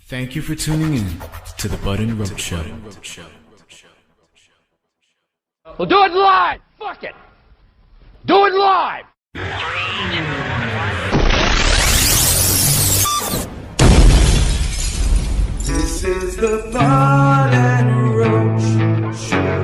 Thank you for tuning in to the Bud and Roach Show. Well, do it live! Fuck it! Do it live! This is the Bud and Roach Show.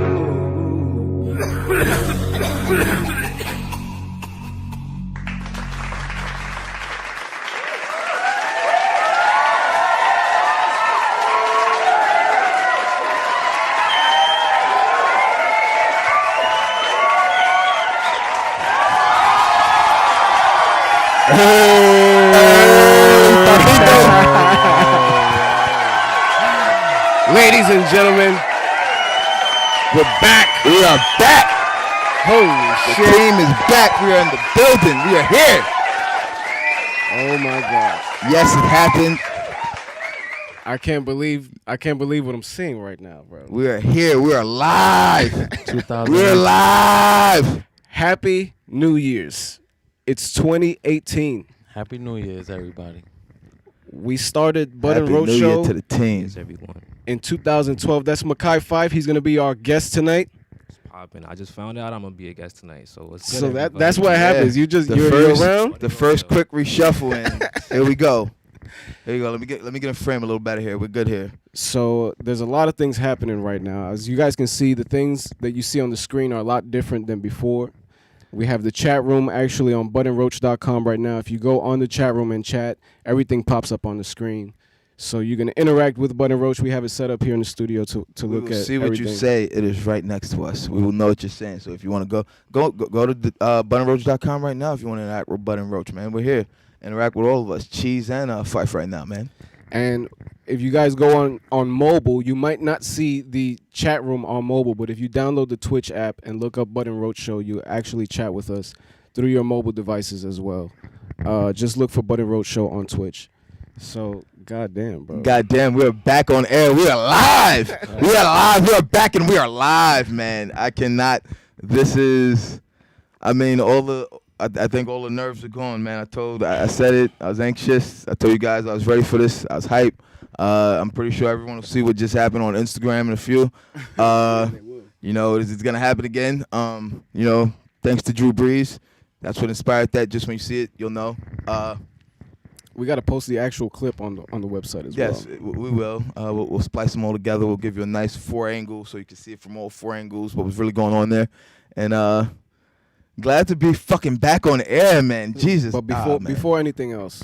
Ladies and gentlemen, we're back. We are back. Holy The shit. team is back. We are in the building. We are here. Oh my God. Yes, it happened. I can't believe what I'm seeing right now, bro. We are here. We are live. 2000. We're live. Happy New Year's. It's 2018. Happy New Year's, everybody. We started Bud and Happy Roach New Show Year to the team. Yes, everyone. in 2012. That's Makai 5. He's going to be our guest tonight. Popping. I just found out I'm gonna be a guest tonight, so what's So that's what happens. You just The you're first- around. The first quick reshuffle, and here we go. Here you go. Let me get a frame a little better here. We're good here. So there's a lot of things happening right now. As you guys can see, the things that you see on the screen are a lot different than before. We have the chat room actually on budandroach.com right now. If you go on the chat room and chat, everything pops up on the screen. So you're going to interact with Bud and Roach. We have it set up here in the studio to We look will at see what everything. you say. It is right next to us. We will know what you're saying. So if you want to go to the, budandroach.com right now if you want to interact with Bud and Roach, man. We're here. Interact with all of us. Cheese and Fife right now, man. And if you guys go on mobile, you might not see the chat room on mobile, but if you download the Twitch app and look up Bud and Roach Show, you actually chat with us through your mobile devices as well. Just look for Bud and Roach Show on Twitch. So, goddamn, bro. Goddamn, we're back on air. We are live. We are live. We are back and we are live, man. I cannot. This is, I mean, I think all the nerves are gone, man. I said it. I was anxious. I told you guys I was ready for this. I was hype. I'm pretty sure everyone will see what just happened on Instagram in a few. You know, it's going to happen again. You know, thanks to Drew Brees. That's what inspired that. Just when you see it, you'll know. We got to post the actual clip on the website as well. Yes, we will. We'll splice them all together. We'll give you a nice 4 angles so you can see it from all 4 angles, what was really going on there. And glad to be fucking back on air, man. Jesus. But before anything else,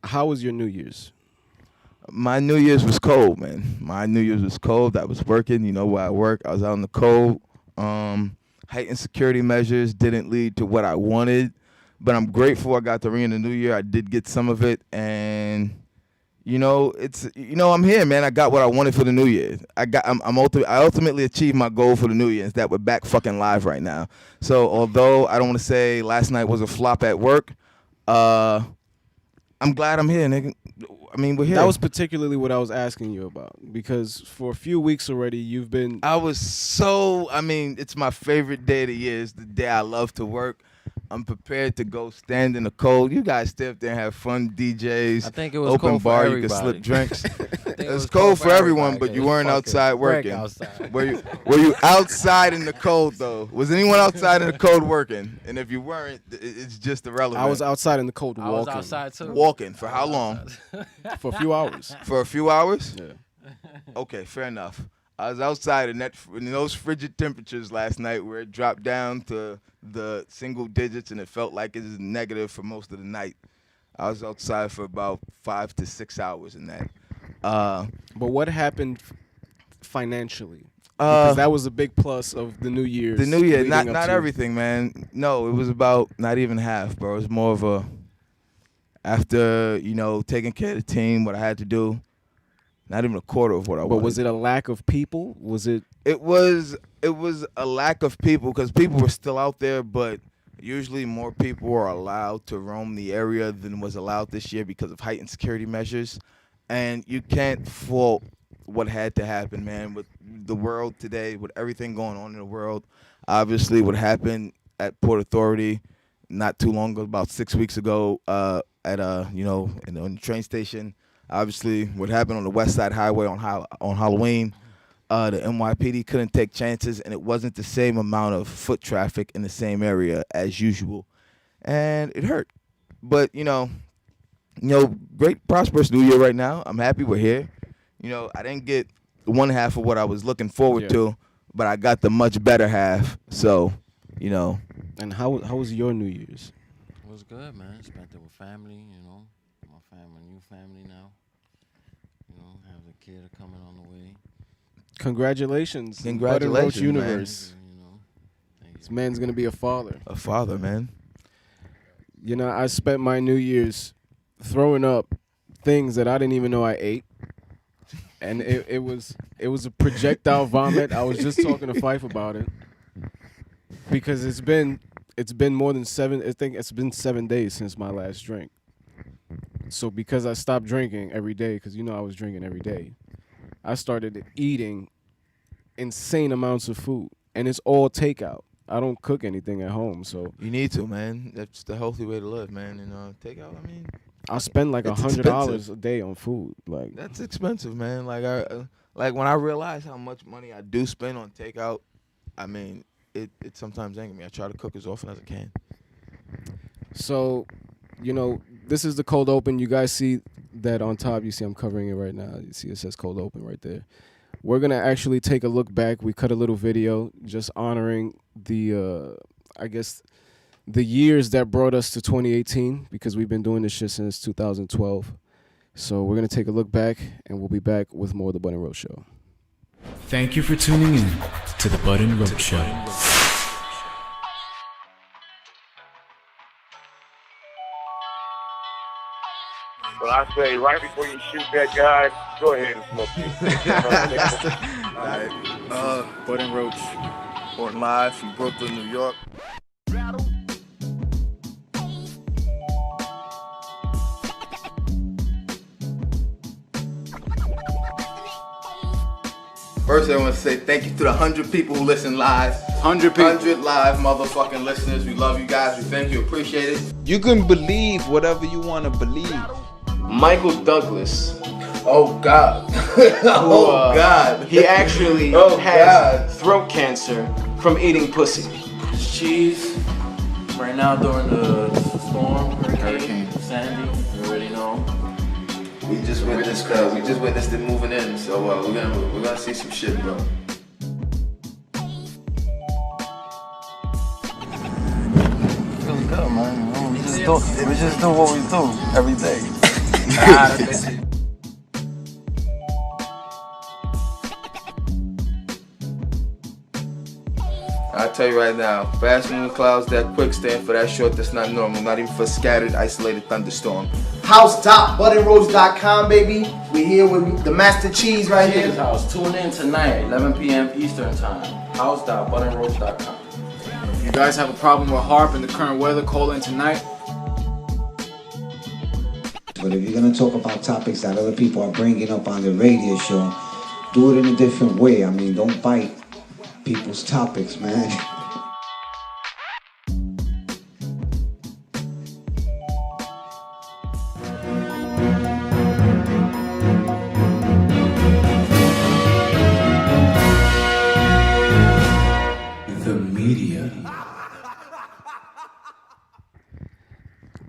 how was your New Year's? My New Year's was cold, man. My New Year's was cold. I was working, you know, where I work. I was out in the cold. Heightened security measures didn't lead to what I wanted. But I'm grateful I got to ring in the new year. I did get some of it, and I'm here, man. I got what I wanted for the new year. I ultimately achieved my goal for the new year. Is that we're back fucking live right now. So although I don't want to say last night was a flop at work, I'm glad I'm here, nigga. I mean, we're here. That was particularly what I was asking you about, because for a few weeks already you've been. It's my favorite day of the year. It's the day I love to work. I'm prepared to go stand in the cold. You guys stay up there and have fun, DJs. I think it was open cold bar. for You can everybody. slip drinks. I think It was cold for everyone, but you weren't outside working. Outside. Were you outside in the cold though? Was anyone outside in the cold working? And if you weren't, it's just irrelevant. I was outside in the cold I walking. was outside too. Walking for how long? for a few hours. For a few hours? Yeah. Okay, fair enough. I was outside in those frigid temperatures last night where it dropped down to the single digits and it felt like it was negative for most of the night. I was outside for about 5 to 6 hours in that. But what happened financially? Because that was a big plus of the New Year's. The New Year, leading not up to- everything, man. No, it was about not even half, bro. It was more of a, after, taking care of the team, what I had to do, not even a quarter of what I wanted. But was it a lack of people? Was it? It was a lack of people because people were still out there, but usually more people were allowed to roam the area than was allowed this year because of heightened security measures. And you can't fault what had to happen, man, with the world today, with everything going on in the world. Obviously, what happened at Port Authority not too long ago, about 6 weeks ago, in the train station. Obviously, what happened on the West Side Highway on Halloween, the NYPD couldn't take chances, and it wasn't the same amount of foot traffic in the same area as usual, and it hurt. But great prosperous New Year right now. I'm happy we're here. I didn't get one half of what I was looking forward to, but I got the much better half. So, And how was your New Year's? It was good, man. Spent it with family, my new family now. Have a kid coming on the way. Congratulations. Congratulations, Roach man. Universe. Thank you. This man's going to be a father. A father, man. I spent my New Year's throwing up things that I didn't even know I ate. And it was a projectile vomit. I was just talking to Fife about it. Because it's been more than 7, I think it's been 7 days since my last drink. So because I stopped drinking every day, because I was drinking every day, I started eating insane amounts of food. And it's all takeout. I don't cook anything at home, so. You need to, man. That's the healthy way to live, man. Takeout, I spend like it's $100 a day on food. Like that's expensive, man. Like when I realize how much money I do spend on takeout, it sometimes angers me. I try to cook as often as I can. So, this is the cold open. You guys see that on top. You see I'm covering it right now. You see it says cold open right there. We're going to actually take a look back. We cut a little video just honoring the years that brought us to 2018 because we've been doing this shit since 2012. So we're going to take a look back, and we'll be back with more of the Bud and Roach Show. Thank you for tuning in to the Bud and Roach Show. Well, I say right before you shoot that guy, go ahead and smoke it. All right. Bud and Roach, reporting live from Brooklyn, New York. First, I want to say thank you to the 100 people who listen live. 100 people. 100 live motherfucking listeners. We love you guys. We thank you. Appreciate it. You can believe whatever you want to believe. Michael Douglas. Oh, God. God. He actually has throat cancer from eating pussy. Cheese. Right now during the storm, Hurricane Sandy, you already know. We just witnessed it moving in, so we're gonna see some shit, bro. Feels good, man. We just do what we do every day. I'll tell you right now, fast moving clouds that quick stand for that short that's not normal, not even for scattered, isolated thunderstorm. House.budandroach.com, baby. We here with the Master Cheese right here. House. Tune in tonight, 11 p.m. Eastern Time. House.budandroach.com. If you guys have a problem with HARP and the current weather, call in tonight. But if you're going to talk about topics that other people are bringing up on the radio show, do it in a different way. Don't bite people's topics, man. The media.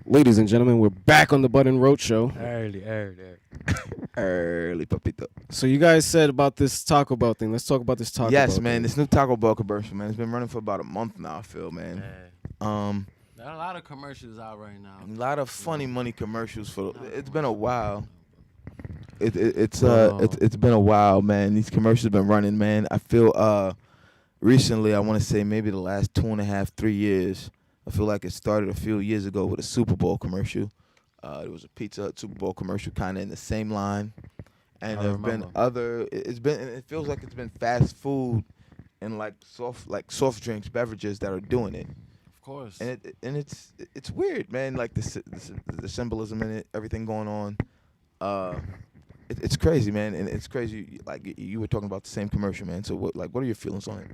Ladies and gentlemen, we're back on the Bud and Roach Show. Early, papito. So you guys said about this Taco Bell thing. Let's talk about this Taco Bell. Yes, man. thing. This new Taco Bell commercial, man. It's been running for about a month now, I feel, man. There are a lot of commercials out right now. A lot of funny money commercials for. It's been a while. It's been a while, man. These commercials been running, man. I feel recently, I want to say maybe the last 2.5, 3 years. I feel like it started a few years ago with a Super Bowl commercial. There was a Pizza Hut Super Bowl commercial, kind of in the same line, and there've been other. It feels like it's been fast food and like soft drinks, beverages that are doing it. Of course. And it's weird, man. Like the symbolism in it, everything going on. It's crazy, man, and it's crazy. Like you were talking about the same commercial, man. So what are your feelings on it?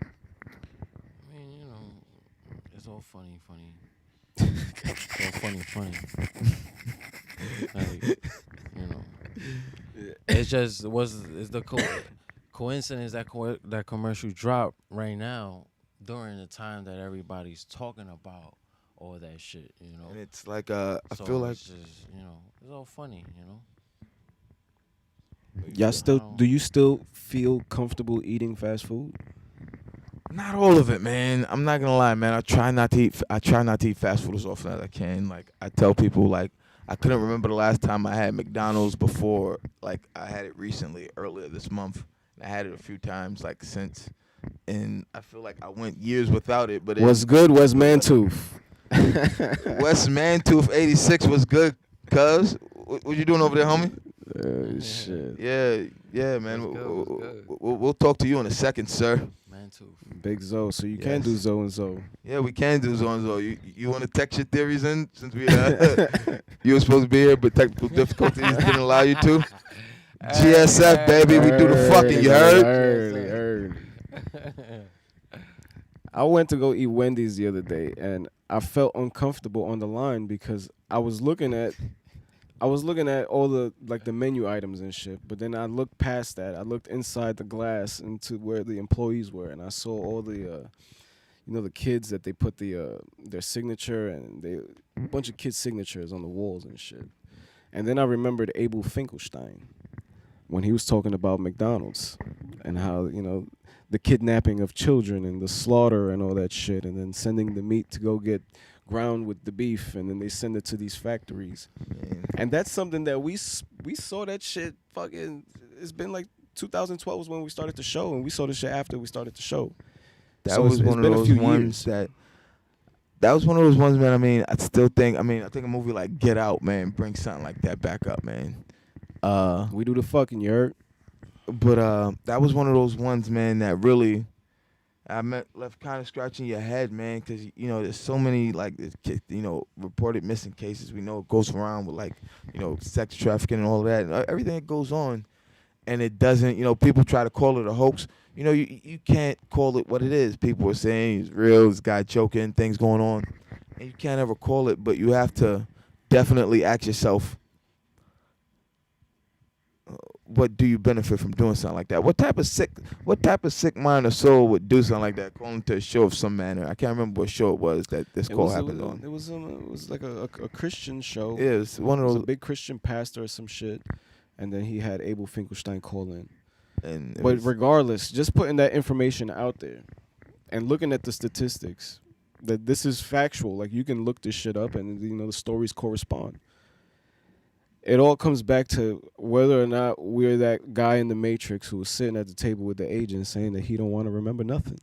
I mean, it's all funny. It's all funny. Like, It's just is the coincidence that that commercial dropped right now during the time that everybody's talking about all that shit, you know. And it's like I So feel like it's just, you know, it's all funny, you know. Y'all still? Do you still feel comfortable eating fast food? not all of it, man. I'm not gonna lie, man. I try not to eat fast food as often as I can. Like I tell people, like I couldn't remember the last time I had McDonald's before. Like I had it recently, earlier this month. And I had it a few times, like since, and I feel like I went years without it. But What's good, West Mantooth? West Mantooth 86 was good, cuz. What you doing over there, homie? Shit. Yeah, man. We'll talk to you in a second, sir. Big Zoe, so you can do Zoe and Zoe. Yeah, we can do Zoe and Zoe. You want to text your theories in since we you were supposed to be here, but technical difficulties didn't allow you to. GSF, baby, we do the fucking. You heard? Early. I went to go eat Wendy's the other day, and I felt uncomfortable on the line because I was looking at all the the menu items and shit, but then I looked past that. I looked inside the glass into where the employees were, and I saw all the the kids that they put their signature and a bunch of kids' signatures on the walls and shit. And then I remembered Abel Finkelstein when he was talking about McDonald's and how, the kidnapping of children and the slaughter and all that shit, and then sending the meat to go get ground with the beef, and then they send it to these factories. And that's something that we saw that shit fucking, it's been like 2012 was when we started the show, and we saw the shit after we started the show. That So was it's one been of a those few ones years. that was one of those ones, man. I mean, I think a movie like Get Out, man, brings something like that back up, man. We do the fucking, you heard? But that was one of those ones, man, that really left kind of scratching your head, man, because there's so many reported missing cases. We know it goes around with sex trafficking and all that, and everything that goes on, and it doesn't. People try to call it a hoax. You can't call it what it is. People are saying it's real, this guy choking, things going on, and you can't ever call it. But you have to definitely ask yourself, what do you benefit from doing something like that? What type of sick mind or soul would do something like that, calling to a show of some manner? I can't remember what show it was that this call happened on. It was like a Christian show. Yeah, it was one of those. It was a big Christian pastor or some shit, and then he had Abel Finkelstein call in. But regardless, just putting that information out there and looking at the statistics, that this is factual. Like, you can look this shit up, and the stories correspond. It all comes back to whether or not we're that guy in the Matrix who was sitting at the table with the agent saying that he don't want to remember nothing.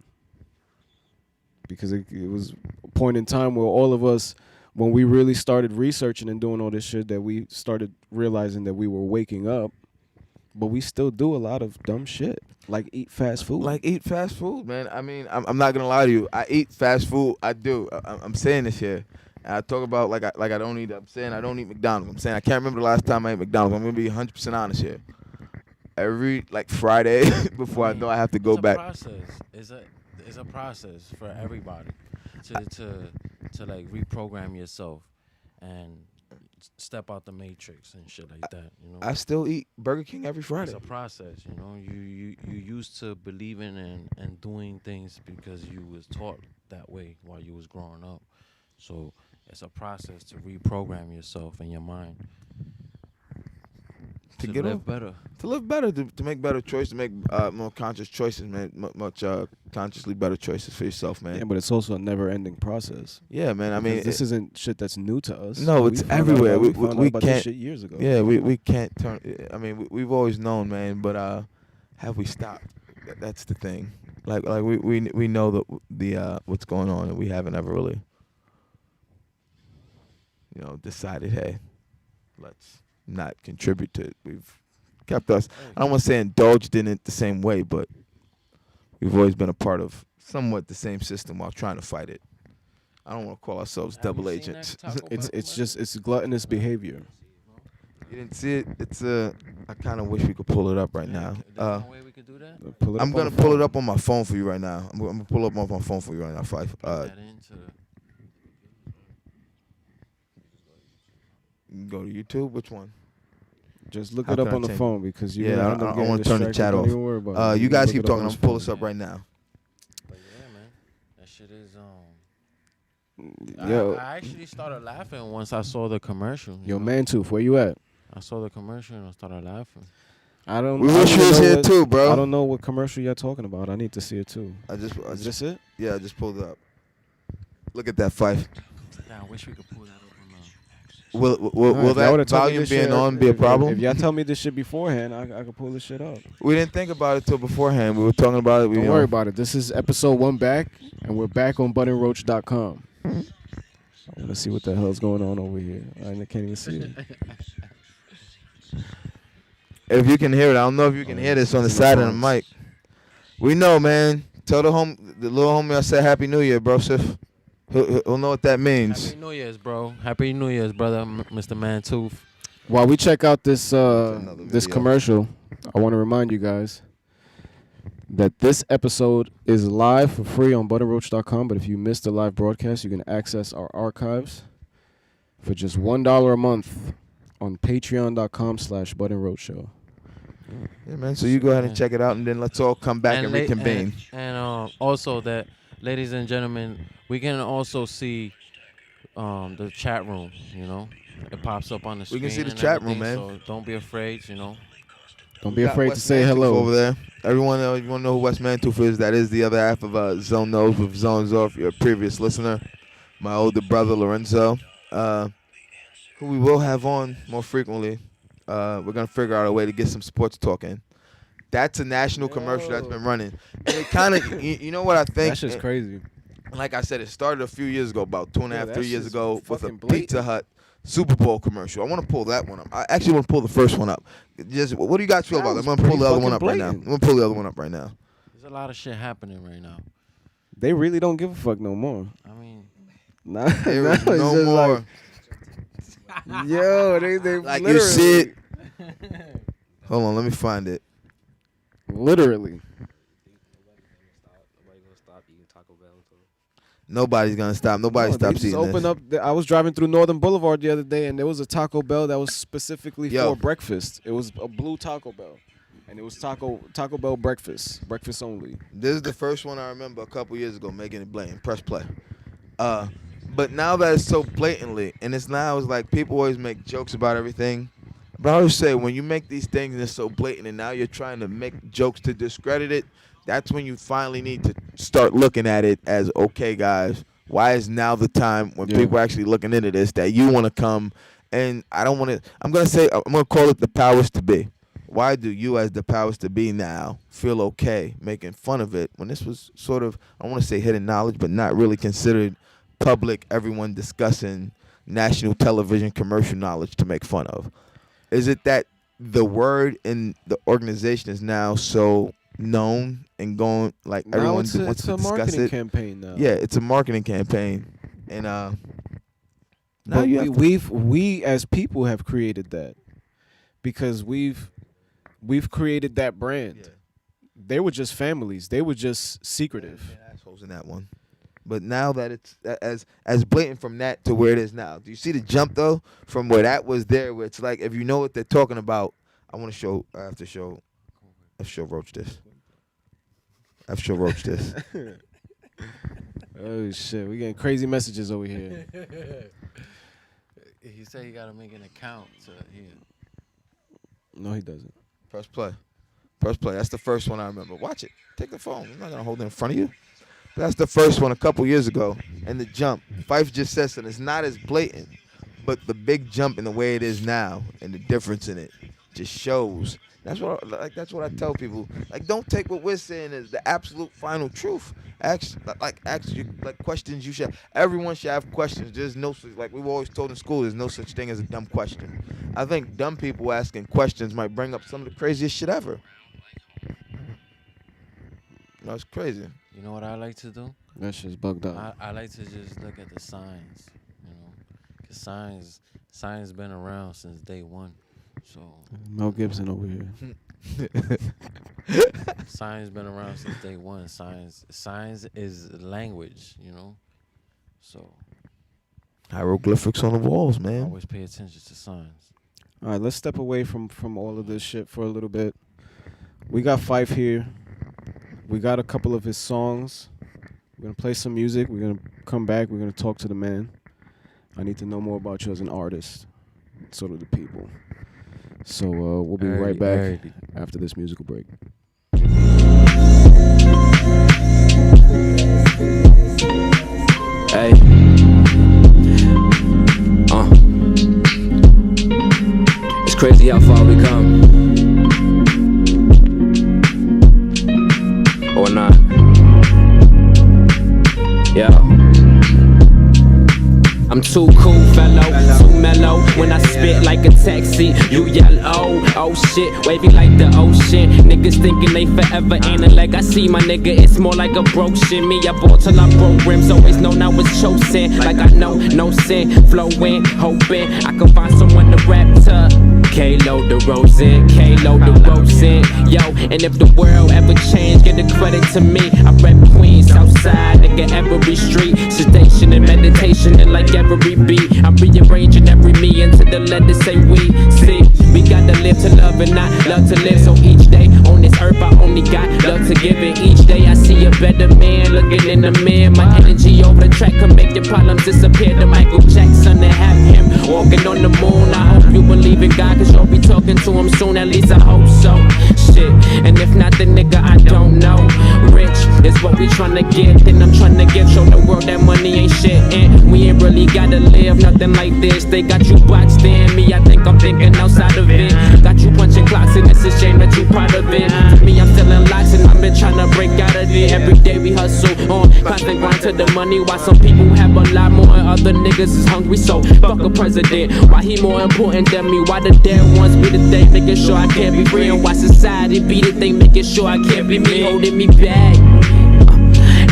Because it was a point in time where all of us, when we really started researching and doing all this shit, that we started realizing that we were waking up, but we still do a lot of dumb shit, like eat fast food. Man. I mean, I'm not gonna lie to you. I eat fast food. I do. I'm saying this here. And I talk about I don't eat. I'm saying I don't eat McDonald's. I'm saying I can't remember the last time I ate McDonald's. I'm gonna be 100% honest here. Every Friday before I know I have to go back. It's a process for everybody to reprogram yourself and step out the matrix and shit like that. I still eat Burger King every Friday. It's a process. You used to believing and doing things because you was taught that way while you was growing up. So it's a process to reprogram yourself in your mind to live better. To live better, to make better choices, to make more conscious choices, man. Much consciously better choices for yourself, man. Yeah, but it's also a never-ending process. Yeah, man. I mean, this isn't shit that's new to us. No, it's everywhere. We found out about can't. this shit years ago. Yeah, we can't turn. I mean, we've always known, man. But have we stopped? That's the thing. Like we know the what's going on, and we haven't ever really, decided, hey, let's not contribute to it. We've kept us, I don't want to say indulged in it the same way, but we've always been a part of somewhat the same system while trying to fight it. I don't want to call ourselves double agents. It's gluttonous behavior. You didn't see it? It's I kind of wish we could pull it up right now. There's no way we could do that? I'm gonna pull it up on my phone for you right now. I'm gonna pull up on my phone for you right now, Fife. You Go to YouTube. Which one? Just look How it up can I on the change phone because you're Yeah, gonna end up I getting want to turn the distracted. chat Don't off. even worry about it. You guys look keep it up on talking. I'm his gonna pull phone. this up right now. But yeah, man, that shit is Yo, I actually started laughing once I saw the commercial. yo, Mantooth, where you at? I saw the commercial and I started laughing. I don't. We I wish don't you was know here what- too, bro. I don't know what commercial you're talking about. I need to see it too. Is this it? Yeah, I just pulled it up. Look at that Fife. Yeah, I wish we could pull that up on Will if y'all would've that told me volume this being shit- on be a if- problem? If y'all tell me this shit beforehand, I could pull this shit up. We didn't think about it till beforehand. We were talking about it. Don't worry about it. This is episode 1 back, and we're back on buttonroach.com. I want to see what the hell's going on over here. I can't even see it. If you can hear it, I don't know if you can hear this on the side of the mic. We know, man. Tell the little homie I said Happy New Year, bro. Sif. He'll know what that means. Happy New Year's, bro. Happy New Year's, brother, Mr. Mantooth. While we check out this this commercial, I want to remind you guys that this episode is live for free on buttonroach.com. But if you missed the live broadcast, you can access our archives for just $1 a month on patreon.com/buttonroachshow. Yeah, man. So you go ahead and check it out, and then let's all come back and reconvene. And also that, ladies and gentlemen, we can also see the chat room. You know, it pops up on the screen. We can see the and chat room, everything, man. So don't be afraid. You know. Don't be afraid to say hello over there. Everyone, you want to know who West Mantooth is? That is the other half of Zone Knows with Zones Off. Your previous listener, my older brother Lorenzo, who we will have on more frequently. We're gonna figure out a way to get some sports talk in. That's a national commercial that's been running, and it kind of, you know what I think? That's just crazy. Like I said, it started a few years ago, about 2.5, that 3 years shit's ago, with a fucking blatant. Pizza Hut Super Bowl commercial. I want to pull that one up. I actually want to pull the first one up. Just, what do you guys feel about it? I'm gonna pull the other one up right now. I'm gonna pull the other one up right now. There's a lot of shit happening right now. They really don't give a fuck no more. I mean, nah, There is now it's no just more. like, yo, they Like literally, you see it. Hold on, let me find it. literally. Nobody's gonna stop. Nobody No, stops they just eating open this. up. I was driving through Northern Boulevard the other day, and there was a Taco Bell that was specifically Yo. for breakfast. It was a blue Taco Bell, and it was Taco Bell breakfast only. This is the first one I remember a couple years ago making it blatant. Press play. But now that it's so blatantly, and it's like people always make jokes about everything. But I always say when you make these things and it's so blatant, and now you're trying to make jokes to discredit it, that's when you finally need to start looking at it as, okay, guys, why is now the time when people are actually looking into this that you want to come? And I don't want to. I'm gonna call it the powers to be. Why do you, as the powers to be now, feel okay making fun of it when this was sort of, I want to say hidden knowledge, but not really considered public, everyone discussing national television commercial knowledge to make fun of? Is it that the word in the organization is now so known and going, like Now everyone it's wants to a discuss marketing it? campaign now. Yeah, it's a marketing campaign, and now But you have to- we as people have created that because we've created that brand. They were just families. They were just secretive. assholes in that one. But now that it's as blatant from that to where it is now, do you see the jump though from where that was there? Where it's like, if you know what they're talking about, I have to show Roach this. I have to show Roach this. Oh shit, we getting crazy messages over here. He said you gotta make an account to here. No, he doesn't. Press play. Press play. That's the first one I remember. Watch it. Take the phone. I'm not gonna hold it in front of you. But that's the first one a couple years ago. And the jump. Fife just says something. It's not as blatant, but the big jump in the way it is now and the difference in it just shows. That's what I tell people. Like, don't take what we're saying as the absolute final truth. Ask questions. Everyone should have questions. There's no, like we've always told in school, there's no such thing as a dumb question. I think dumb people asking questions might bring up some of the craziest shit ever. That's crazy. You know what I like to do? That shit's bugged up. I like to just look at the signs, you know, because signs been around since day one. So Mel Gibson over here. Signs been around since day one. Signs is language, you know. So Hieroglyphics on the walls, man. always pay attention to signs. All right, let's step away from all of this shit for a little bit. We got Fife here. We got a couple of his songs. We're going to play some music. We're going to come back. We're going to talk to the man. I need to know more about you as an artist, sort of the people. So we'll be right back after this musical break. Hey. It's crazy how far we come. Or not. Yeah. I'm too cool, fellow, too mellow. When I spit like a taxi, you yell, oh shit, wavy like the ocean. Niggas thinking they forever, ain't it like I see my nigga, it's more like a broke shit. Me, I bought till I broke rims, always known I was chosen. Like I know, no sin, flowing, hoping I can find someone to rap to. K-Lo the Rose in, K-Lo the Rose in. Yo, and if the world ever changed, get the credit to me. I rap Queens, Southside, nigga, every street. Sedation and meditation and like every beat. I'm rearranging every me into the letters say we. See, we gotta live to love and not love to live. So each day on this earth I only got love to give. And each day I see a better man looking in the mirror. My energy over the track can make your problems disappear. To Michael Jackson and have him walking on the moon. I hope you believe in God, cause you'll be talking to him soon. At least I hope so. Shit, and if not the nigga I don't know. Rich is what we tryna get, then I'm tryna give. Show the world that money ain't shit, and we ain't really gotta live nothing like this. They got you boxed in, me I think I'm thinking outside of it. Got you punching clocks and it's a shame that you proud of it. To me I'm still in locks and I've been trying to break out of it. Every day we hustle on, constant grind to the money. Why some people have a lot more and other niggas is hungry. So fuck a president, why he more important than me? Why the dead ones be the thing making sure I can't be free? And why society be the thing making sure I can't be me? Holding me back.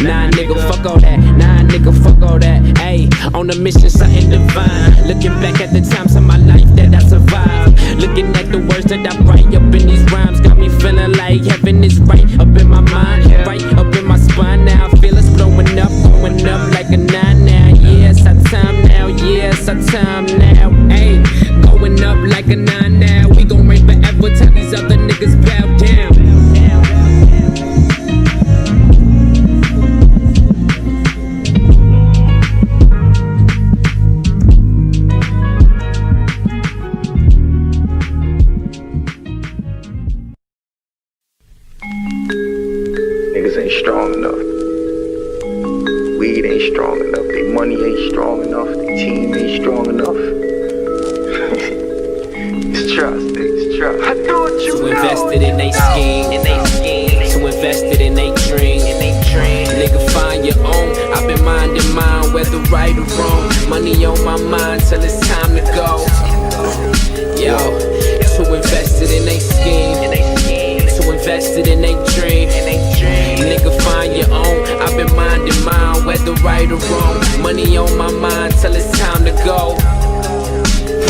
Nah, nigga, fuck all that. Nah, nigga, fuck all that. Ayy, on a mission, something divine. Looking back at the times of my life that I survived. Looking at the words that I write up in these rhymes. Got me feeling like heaven is right up in my mind. Right up in my spine now. I feel it's blowing up, going up like a 9 now. Yes, I time now. Yes, I time now. Ayy, going up like a 9 now. We gon' reign forever till these other niggas bow down. Niggas ain't strong enough. Weed ain't strong enough. They money ain't strong enough. The team ain't strong enough. It's trust, it's trust. I thought you know. Invested in they scheme, to invested in they dream, Nigga, find your own. I've been minding mine, whether right or wrong. Money on my mind till it's time to go. Yo, to invested in they scheme, to invested in they dream, Nigga, find your own. I've been minding mine, whether right or wrong. Money on my mind till it's time to go.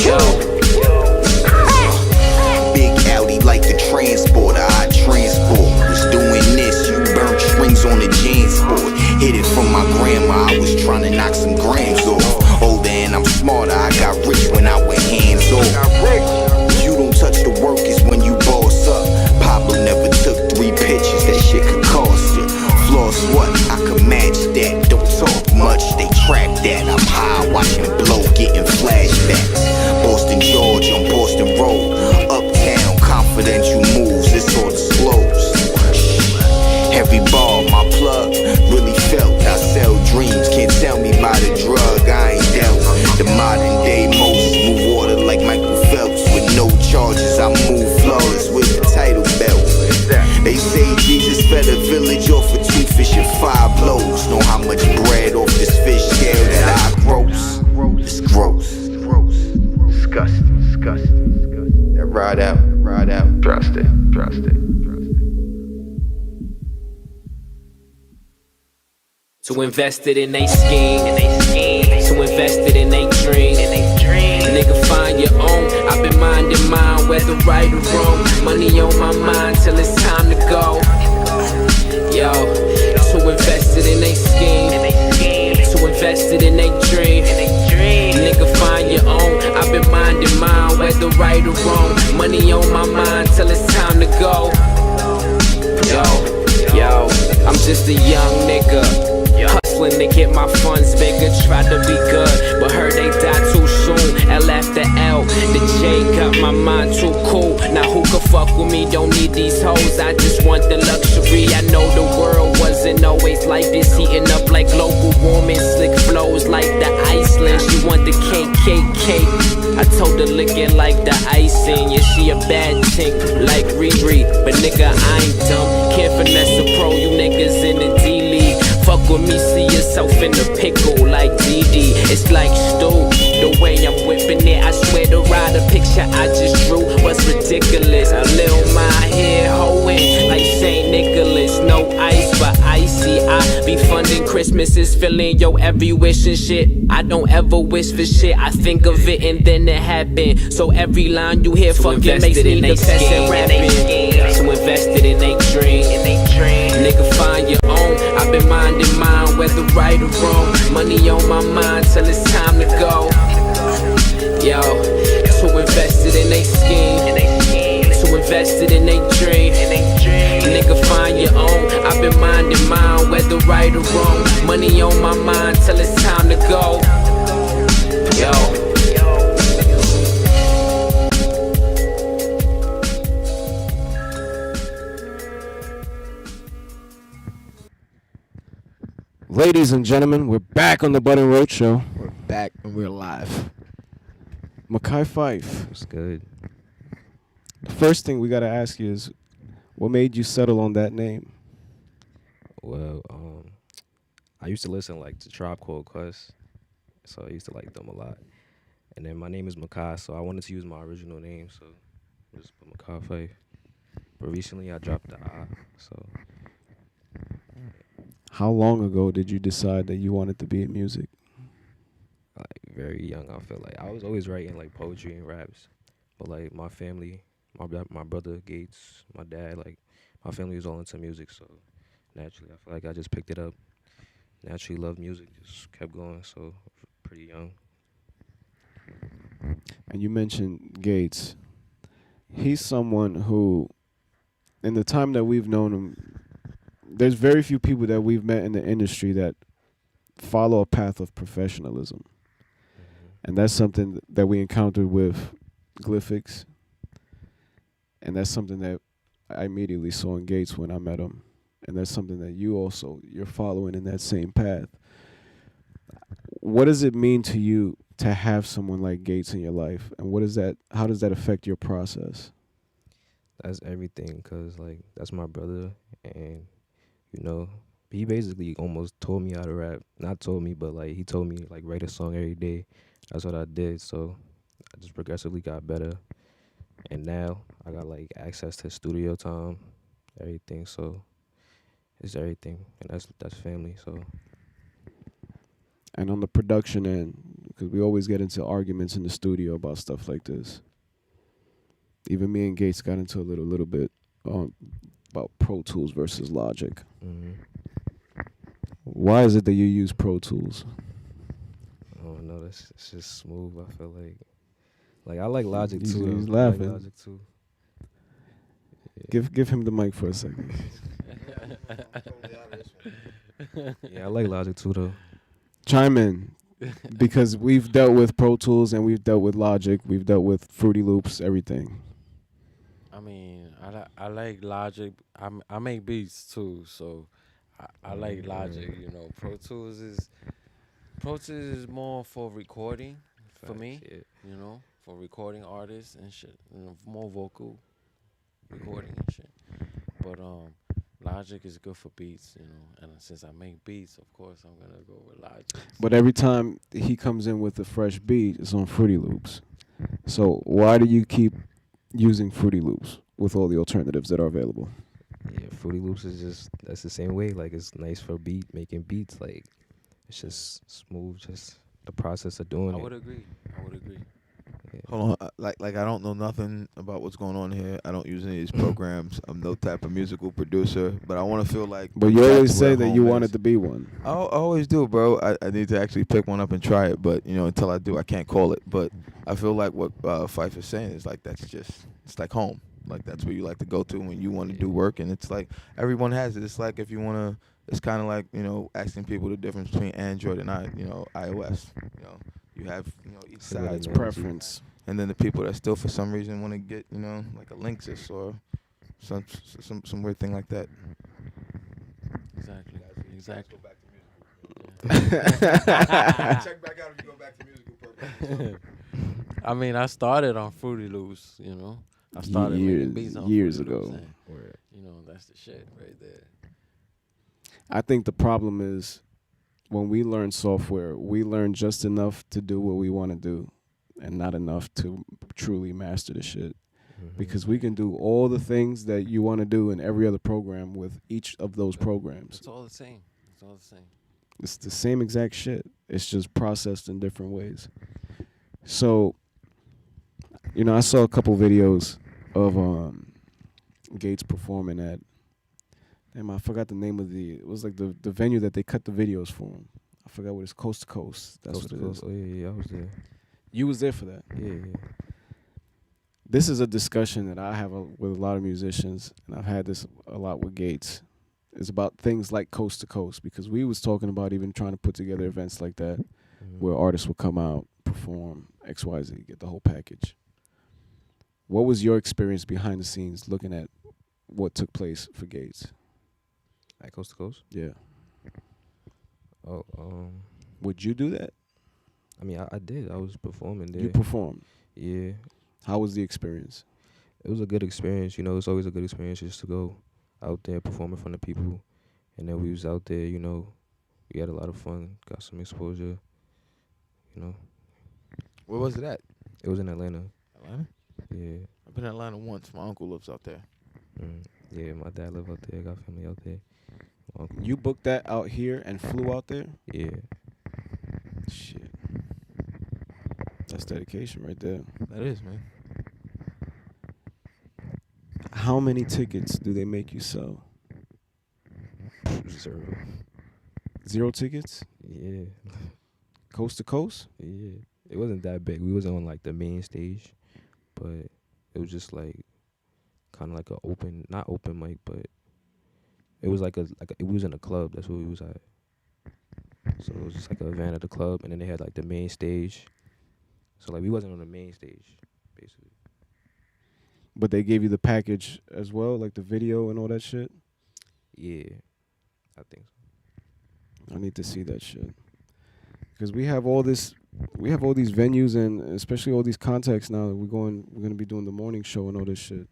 Yo. Big Audi like the transporter, I transport. Was doing this, you burnt strings on the jeans sport. Hid it from my grandma, I was trying to knock some grams off. Older and I'm smarter, I got rich when I went hands off. You don't touch the work, is when you boss up. Pablo never took 3 pictures, that shit could cost you. Floss what? I could match that. Don't talk much, they trap that. I'm high, watching blow, getting flashbacks. Boston, Georgia, on Boston Road. Uptown, confidential moves, it's all the slows. Heavy ball, my plug, really felt. I sell dreams, can't tell me by the drug, I ain't dealt. The modern day Moses, move water like Michael Phelps. With no charges, I move flawless with the title belt. They say Jesus fed a village off of 2 fish and 5 loaves. Know how much bread off this fish scale that I gross. It's gross. Disgusting, disgusting. That ride out. Trust it. To invested in they scheme, to invested in they dream, Nigga, find your own. I've been minding mine, whether right or wrong. Money on my mind till it's time to go. Yo, to invested in they scheme, to invested in they dream, Nigga, find your own. I've been minding mine, whether whether right or wrong. Money on my mind till it's time to go. Yo, I'm just a young nigga, hustling to get my funds bigger. Tried to be good, but heard they died too soon. L after L, the J got my mind too cool. Now who can fuck with me? Don't need these hoes, I just want the luxury. I know the world wasn't always like this, heating up like global warming. Slick flows like the Iceland. She want the cake. I told her lick it like the icing. Yeah, she a bad chick like Riri, but nigga I ain't dumb. Can't finesse a pro, you niggas in the D-League. Fuck with me, see yourself in the pickle like DD. It's like stew, the way I'm whipping it. I swear to ride a picture I just drew was ridiculous. A little my hair hoeing like St. Nicholas. No ice but icy. I be funding Christmases, filling your every wish and shit. I don't ever wish for shit, I think of it and then it happen. So every line you hear fucking makes me the best at rapping. So invested in they dream. Nigga find your own, I've been minding mine, whether right or wrong. Money on my mind till it's time to go. Yo, so invested in they scheme, so invested in they dream. Nigga find your own, I've been minding mine, whether right or wrong. Money on my mind till it's time to go. Yo. Ladies and gentlemen, we're back on the Bud and Roach Show. We're back and we're live. Makai Fife. What's good? The first thing we gotta ask you is, what made you settle on that name? Well, I used to listen like to Tribe Called Quest, so I used to like them a lot. And then my name is Makai, so I wanted to use my original name, so I just put Makai Fife. But recently I dropped the I, so. How long ago did you decide that you wanted to be in music? Like very young, I feel like I was always writing like poetry and raps, but like my family, my brother Gates, my dad, like my family was all into music, so naturally I feel like I just picked it up. Naturally loved music, just kept going, so pretty young. And you mentioned Gates. He's someone who, in the time that we've known him, there's very few people that we've met in the industry that follow a path of professionalism. And that's something that we encountered with Glyphics. And that's something that I immediately saw in Gates when I met him. And that's something that you're following in that same path. What does it mean to you to have someone like Gates in your life? And how does that affect your process? That's everything, cause like that's my brother, and you know, he basically almost told me how to rap. Not told me, but like he told me like write a song every day. That's what I did. So I just progressively got better. And now I got like access to studio time, everything. So it's everything. And that's family. So. And on the production end, because we always get into arguments in the studio about stuff like this. Even me and Gates got into a little bit about Pro Tools versus Logic. Mm-hmm. Why is it that you use Pro Tools? I don't know. It's just smooth. I feel like I like Logic too. He's laughing. I like Logic too. Yeah. Give him the mic for a second. Yeah, I like Logic too though. Chime in, because we've dealt with Pro Tools and we've dealt with Logic, we've dealt with Fruity Loops, everything. I mean, I like Logic. I make beats too, so I like Logic. You know, Pro Tools is more for recording for me. Yeah. You know, for recording artists and shit. You know, more vocal recording and shit. But Logic is good for beats, you know. And since I make beats, of course, I'm gonna go with Logic. But every time he comes in with a fresh beat, it's on Fruity Loops. So why do you keep using Fruity Loops with all the alternatives that are available? Yeah, Fruity Loops is that's the same way. Like it's nice for making beats. Like it's just smooth, just the process of doing it. I would agree. Hold on, like I don't know nothing about what's going on here. I don't use any of these programs. I'm no type of musical producer, but I want to feel like. But you always that's where say that you home wanted is. to be one. I always do, bro. I need to actually pick one up and try it, but until I do, I can't call it. But I feel like what Fife is saying is like it's like home. Like that's where you like to go to when you want to do work, and it's like everyone has it. It's like if you want to. It's kind of like asking people the difference between Android and iOS. You have each side's preference, and then the people that still for some reason want to get like a Linksys or some weird thing like that. Exactly. Check back out if you go back to musical purposes. I mean, I started on Fruity Loops. I started making beats on years Fruity Loops, ago. and, that's the shit right there. I think the problem is when we learn software, we learn just enough to do what we want to do and not enough to truly master the shit. Because we can do all the things that you want to do in every other program with each of those programs. It's all the same. It's the same exact shit. It's just processed in different ways. So, I saw a couple videos of Gates performing at. Damn, I forgot the name of it was like the venue that they cut the videos for him. I forgot what it's Coast to Coast. That's Coast what to it Coast. is. Oh yeah, I was there. You was there for that? Yeah. This is a discussion that I have with a lot of musicians, and I've had this a lot with Gates. It's about things like Coast to Coast, because we was talking about even trying to put together events like that where artists would come out, perform, XYZ, get the whole package. What was your experience behind the scenes looking at what took place for Gates? At Coast to Coast? Yeah. Oh, would you do that? I mean, I did. I was performing there. You performed? Yeah. How was the experience? It was a good experience. It's always a good experience just to go out there, perform in front of people. And then we was out there, we had a lot of fun, got some exposure, Where was it at? It was in Atlanta. Atlanta? Yeah. I've been in Atlanta once. My uncle lives out there. Yeah, my dad live out there, got family out there. You booked that out here and flew out there? Yeah. Shit. That's dedication right there. That is, man. How many tickets do they make you sell? 0. 0 tickets? Yeah. Coast to coast? Yeah. It wasn't that big. We wasn't on like the main stage, but it was just like kind of like a open, not open mic, but it was like it was in a club. That's what we was at. So it was just like an event at the club, and then they had like the main stage. So like we wasn't on the main stage, basically. But they gave you the package as well, like the video and all that shit? Yeah, I think so. I need to see that shit. Because we have all these venues and especially all these contacts now. We're going to be doing the morning show and all this shit.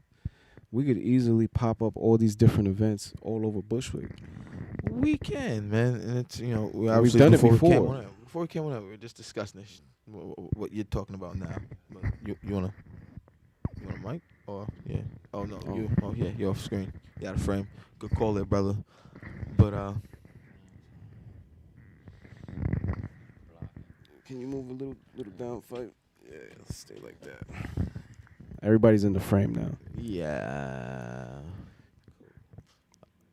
We could easily pop up all these different events all over Bushwick. We can, man, and it's we we've done it before. Before we came on, we were just discussing this, what you're talking about now. But you wanna mic or yeah? Oh no, you're off screen. You out of frame. Good call there, brother. But can you move a little down, Fight? Yeah, stay like that. Everybody's in the frame now. Yeah.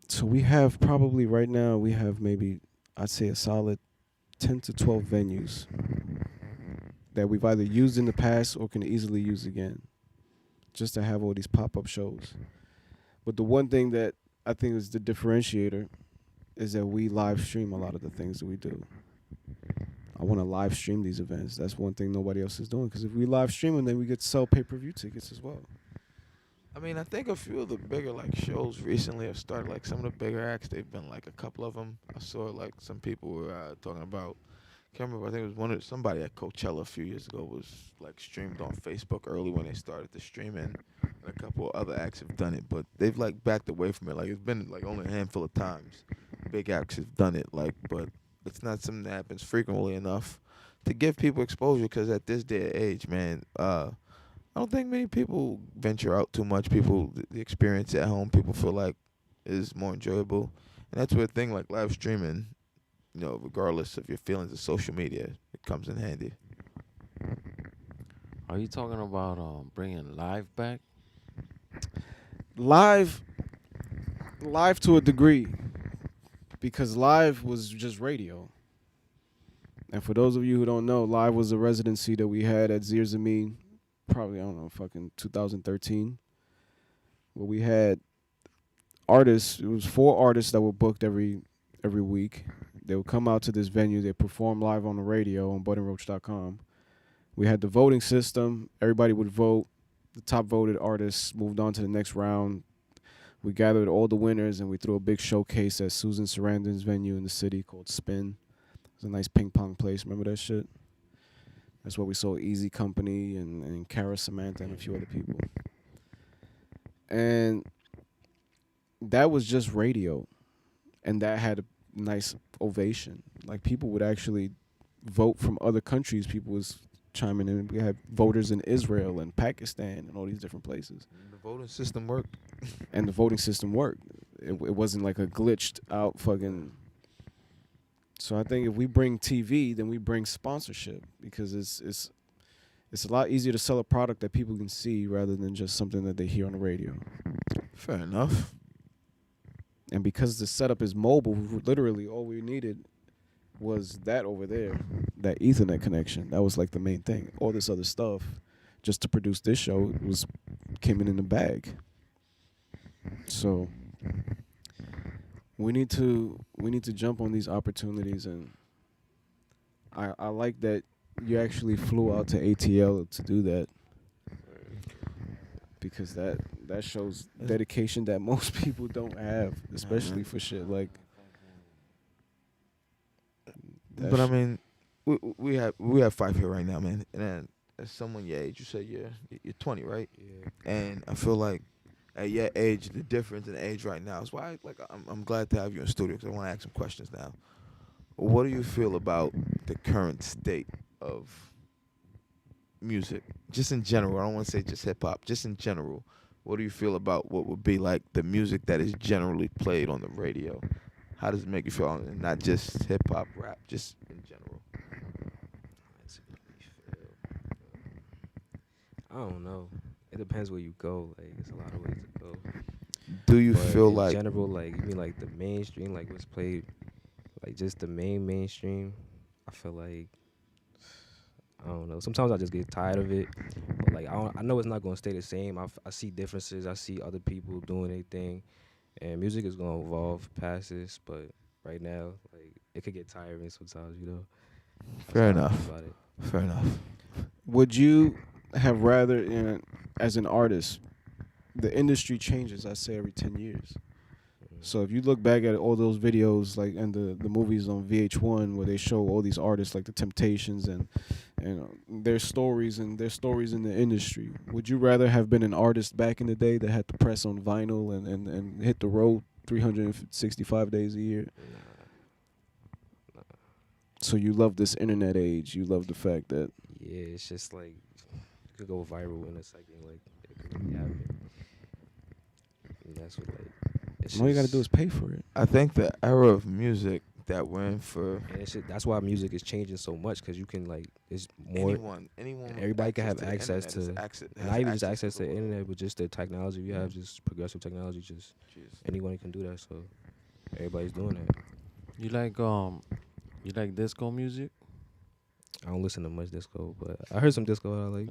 So we have probably right now, we have maybe, I'd say a solid 10 to 12 venues that we've either used in the past or can easily use again, just to have all these pop-up shows. But the one thing that I think is the differentiator is that we live stream a lot of the things that we do. I want to live stream these events. That's one thing nobody else is doing, because if we live stream them, then we get to sell pay-per-view tickets as well. I mean, I think a few of the bigger shows recently have started. Like some of the bigger acts, they've been a couple of them. I saw some people were talking about. Can't remember. I think it was somebody at Coachella a few years ago was streamed on Facebook early when they started the streaming. And a couple of other acts have done it, but they've backed away from it. It's been only a handful of times big acts have done it. But it's not something that happens frequently enough to give people exposure. Because at this day and age, man, I don't think many people venture out too much. People, the experience at home, people feel like is more enjoyable. And that's where a thing like live streaming, regardless of your feelings of social media, it comes in handy. Are you talking about bringing live back? Live to a degree, because live was just radio. And for those of you who don't know, live was a residency that we had at Zir Zameen, probably, I don't know, fucking 2013, where we had artists. It was 4 artists that were booked every week. They would come out to this venue. They perform live on the radio on buttonroach.com. We had the voting system. Everybody would vote. The top voted artists moved on to the next round. We gathered all the winners and we threw a big showcase at Susan Sarandon's venue in the city called Spin. It was a nice ping pong place. Remember that shit? That's where we saw Easy Company and Kara Samantha and a few other people. And that was just radio. And that had a nice ovation. Like, people would actually vote from other countries. People was chiming in. We had voters in Israel and Pakistan and all these different places. The voting system worked. And the voting system worked. It wasn't like a glitched out fucking. So I think if we bring TV, then we bring sponsorship, because it's a lot easier to sell a product that people can see rather than just something that they hear on the radio. Fair enough. And because the setup is mobile, literally all we needed was that over there, that Ethernet connection. That was like the main thing. All this other stuff, just to produce this show, came in the bag. So we need to jump on these opportunities, and I like that you actually flew out to ATL to do that, because that shows dedication that most people don't have, especially for shit like. But I mean, we have 5 here right now, man. And as someone your age, you said you're 20, right? Yeah. And I feel like at your age, the difference in age right now is why I'm glad to have you in studio, because I want to ask some questions now. What do you feel about the current state of music, just in general? I don't want to say just hip hop, just in general. What do you feel about what would be like the music that is generally played on the radio? How does it make you feel? And not just hip hop, rap, just in general. I don't know. It depends where you go. Like, there's a lot of ways to go. Do you but feel in like general, like, you mean like the mainstream, like what's played, like just the mainstream? I feel like, I don't know. Sometimes I just get tired of it. But like, I know it's not gonna stay the same. I see differences. I see other people doing their thing, and music is gonna evolve past this. But right now, like, it could get tiring sometimes, you know. Fair enough. Fair enough. Would you have rather, as an artist, the industry changes, I say, every 10 years. So if you look back at all those videos, like in the movies on VH1, where they show all these artists like the Temptations and their stories in the industry, would you rather have been an artist back in the day that had to press on vinyl and hit the road 365 days a year? So you love this internet age. You love the fact that it's just like it could go viral in a second. Like, it could really happen. And that's what, like, all you gotta do is pay for it. I think the era of music that we're in for, and that's why music is changing so much, because you can, like, it's more anyone everybody can have access to not even just access to the world. internet, but just the technology we have, just progressive technology. Just anyone can do that, so everybody's doing that. You like disco music? I don't listen to much disco, but I heard some disco I like.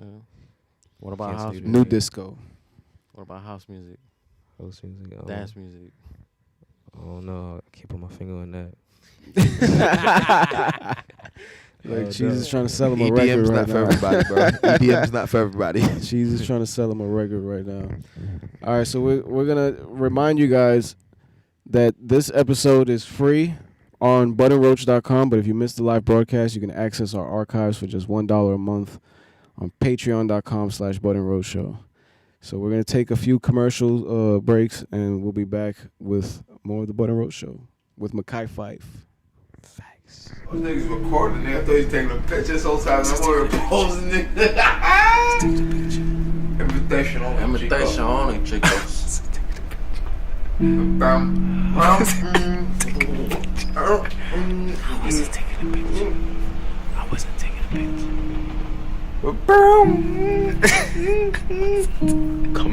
What about house music? New disco? What about house music? House music. Dance music. Oh no, I can't put my finger on that. Like, Jesus trying to sell him a record right now. EDM's not for everybody, bro. EDM's not for everybody. Jesus trying to sell him a record right now. All right, so we're gonna remind you guys that this episode is free on buttonroach.com, but if you missed the live broadcast, you can access our archives for just $1 a month on patreon.com/buttonroachshow. So we're going to take a few commercial breaks, and we'll be back with more of the Button Roach Show with Makai Fife. Facts. Those niggas recording, nigga. I thought he was taking a picture this whole time. I'm over here posing, nigga. Invitation only. Invitation only, chicos. I wasn't taking a picture. Coming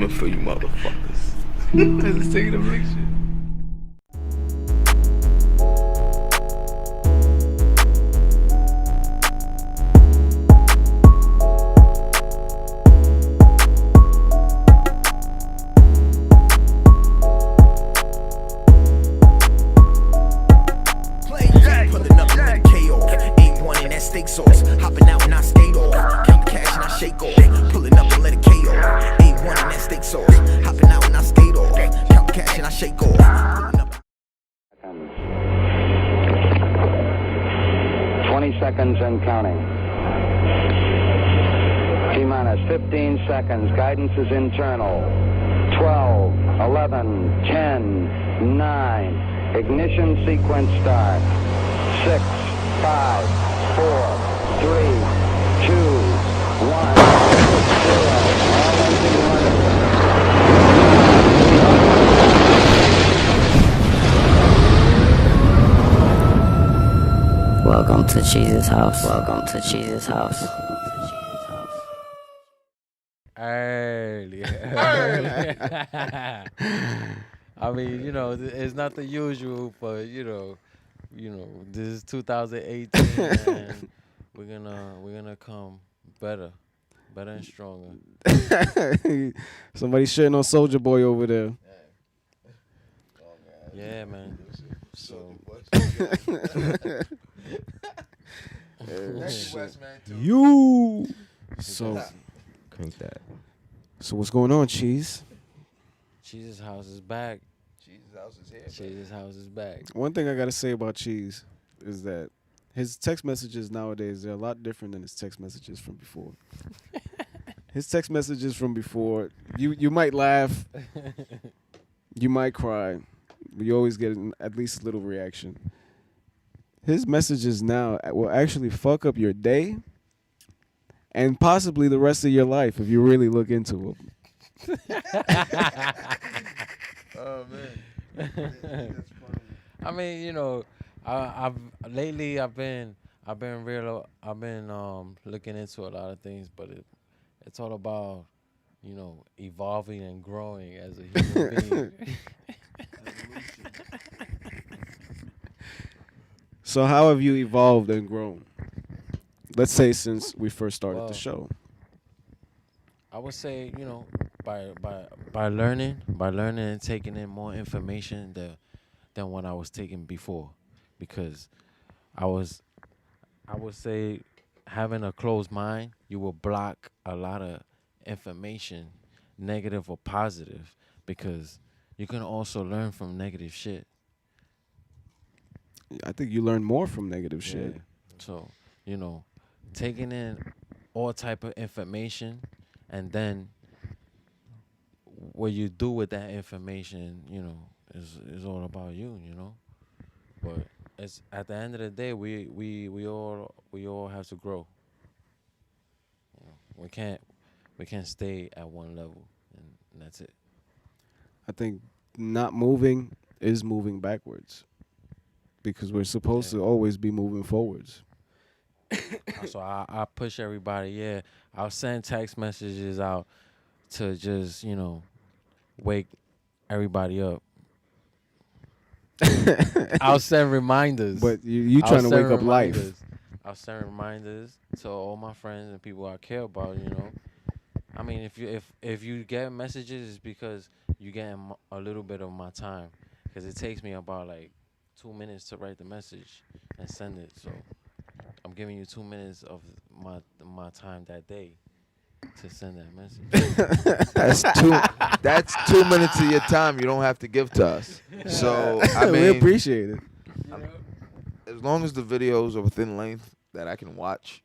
for you, motherfuckers. Let's take the picture. Pulling up in KO, A1 in that steak sauce. Hopping out and I skate off. Count cash and I shake off. Pulling up and let it KO. A1 in that steak sauce. Hopping out and I skate off. Count cash and I shake off. Pulling up. 20 seconds and counting. T-minus 15 seconds. Guidance is internal. 12, 11, 10, 9. Ignition sequence start. 6, 5, 4, 3, 2, 1, 0. All engine running. Welcome to Cheese's house. Welcome to Cheese's house. Early. I mean, you know, it's not the usual, but you know, this is 2018, and we're gonna come better and stronger. Somebody shitting on Soldier Boy over there. Yeah, man. So. You. So. Crank that. So what's going on, Cheese? Cheese's house is back. Cheese's house is here. Cheese's house is back. One thing I gotta say about Cheese is that his text messages nowadays, they're a lot different than his text messages from before. His text messages from before, you might laugh, you might cry, but you always get at least a little reaction. His messages now will actually fuck up your day and possibly the rest of your life if you really look into them. Oh man. I mean, you know, I've been looking into a lot of things, but it's all about, you know, evolving and growing as a human being. So how have you evolved and grown? Let's say since we first started the show. I would say, you know, by learning and taking in more information than what I was taking before, because I would say having a closed mind, you will block a lot of information, negative or positive, because you can also learn from negative shit. I think you learn more from negative shit. So, you know, taking in all type of information, and then what you do with that information, you know, is all about you, you know. But it's at the end of the day, we all have to grow. You know, we can't stay at one level, and that's it. I think not moving is moving backwards, because we're supposed to always be moving forwards. So I push everybody. Yeah, I'll send text messages out to just, you know, wake everybody up. I'll send reminders. But you trying to wake up life. I'll send reminders to all my friends and people I care about, you know. I mean, if you get messages, it's because you get a little bit of my time, because it takes me about like 2 minutes to write the message and send it. So I'm giving you 2 minutes of my time that day to send that message. That's 2 minutes of your time you don't have to give to us. So I mean, we appreciate it. As long as the videos are within length that I can watch,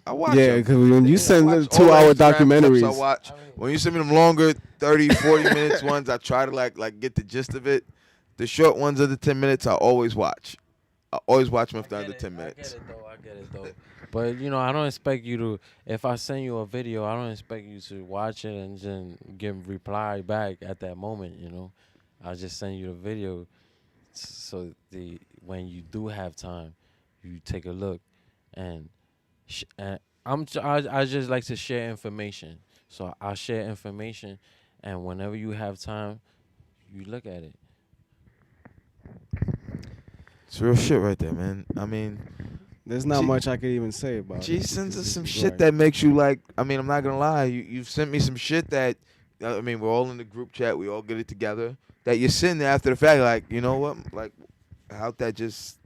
I watch. Yeah, because when you send the 2-hour documentaries, I watch. When you send me them longer, 30, 40 minutes ones, I try to like get the gist of it. The short ones under 10 minutes, I always watch. I always watch them if they're under 10 minutes. I get it though. But you know, I don't expect you to. If I send you a video, I don't expect you to watch it and then give reply back at that moment. You know, I'll just send you the video, so when you do have time, you take a look, and I just like to share information. So I share information, and whenever you have time, you look at it. It's real shit right there, man. I mean, There's not much I could even say about G it. sends us because some he's shit right. that makes you like. I mean, I'm not gonna lie. You've sent me some shit that. I mean, we're all in the group chat. We all get it together. That you're sitting there after the fact, like, you know what? Like, how'd that just?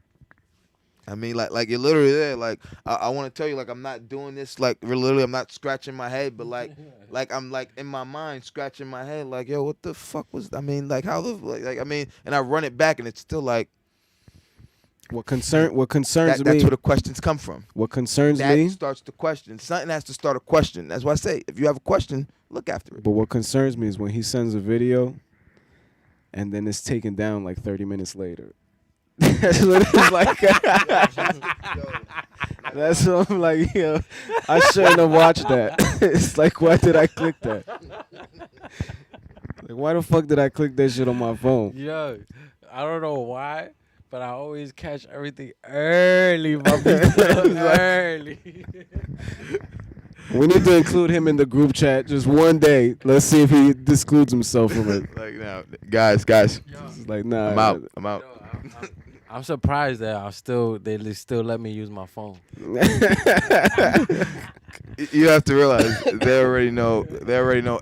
I mean, like you're literally there. Like, I want to tell you, like, I'm not doing this. Like, literally, I'm not scratching my head, but like I'm like in my mind scratching my head. Like, yo, what the fuck was? I mean, like, how the like I mean, and I run it back, and it's still like. What concerns That's me? where the questions come from. What concerns that me? starts the question. Something has to start a question. That's why I say, if you have a question, look after it. But what concerns me is when he sends a video, and then it's taken down like 30 minutes later. That's what it's like. That's what I'm like, yo, I shouldn't have watched that. It's like, why did I click that? Like, why the fuck did I click that shit on my phone? Yo, I don't know why, but I always catch everything early, my people. Early. We need to include him in the group chat just one day. Let's see if he discludes himself from it. Like, now, guys. It's like, nah. I'm out. I'm surprised that they still let me use my phone. You have to realize they already know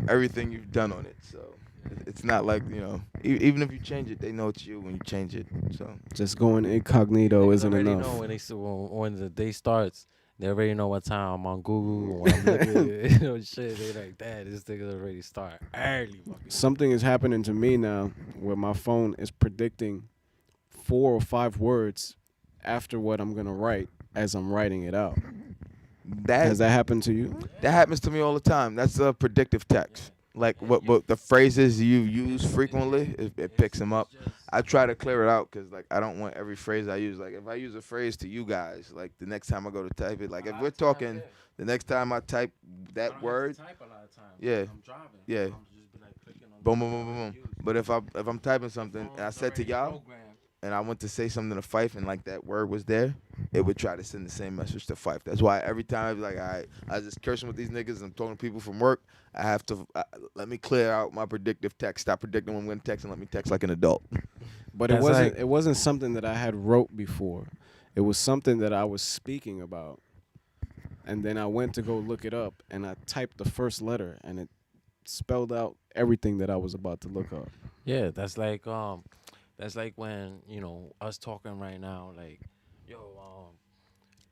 everything you've done on it. So it's not like, you know, even if you change it, they know it's you when you change it. So Just going incognito isn't already enough. know when the day starts. They already know what time I'm on Google. When I'm looking at it, you know, shit. They like, "Dad, this nigga already start early." Something is happening to me now where my phone is predicting 4 or 5 words after what I'm gonna write as I'm writing it out. Has that happened to you? That happens to me all the time. That's a predictive text. Like what the phrases you use frequently, it picks them up. I try to clear it out because like I don't want every phrase I use. Like if I use a phrase to you guys, like the next time I go to type it, like if we're talking, the next time I type that word, yeah, yeah, boom, boom, boom, boom, boom. But if I'm typing something and I said to y'all, and I went to say something to Fife and like that word was there, it would try to send the same message to Fife. That's why every time I be like, all right, I was just cursing with these niggas and I'm talking to people from work, I have to let me clear out my predictive text. Stop predicting when I'm going to text and let me text like an adult. But it wasn't something that I had wrote before. It was something that I was speaking about. And then I went to go look it up and I typed the first letter and it spelled out everything that I was about to look up. Yeah, that's like when, you know, us talking right now, like, yo,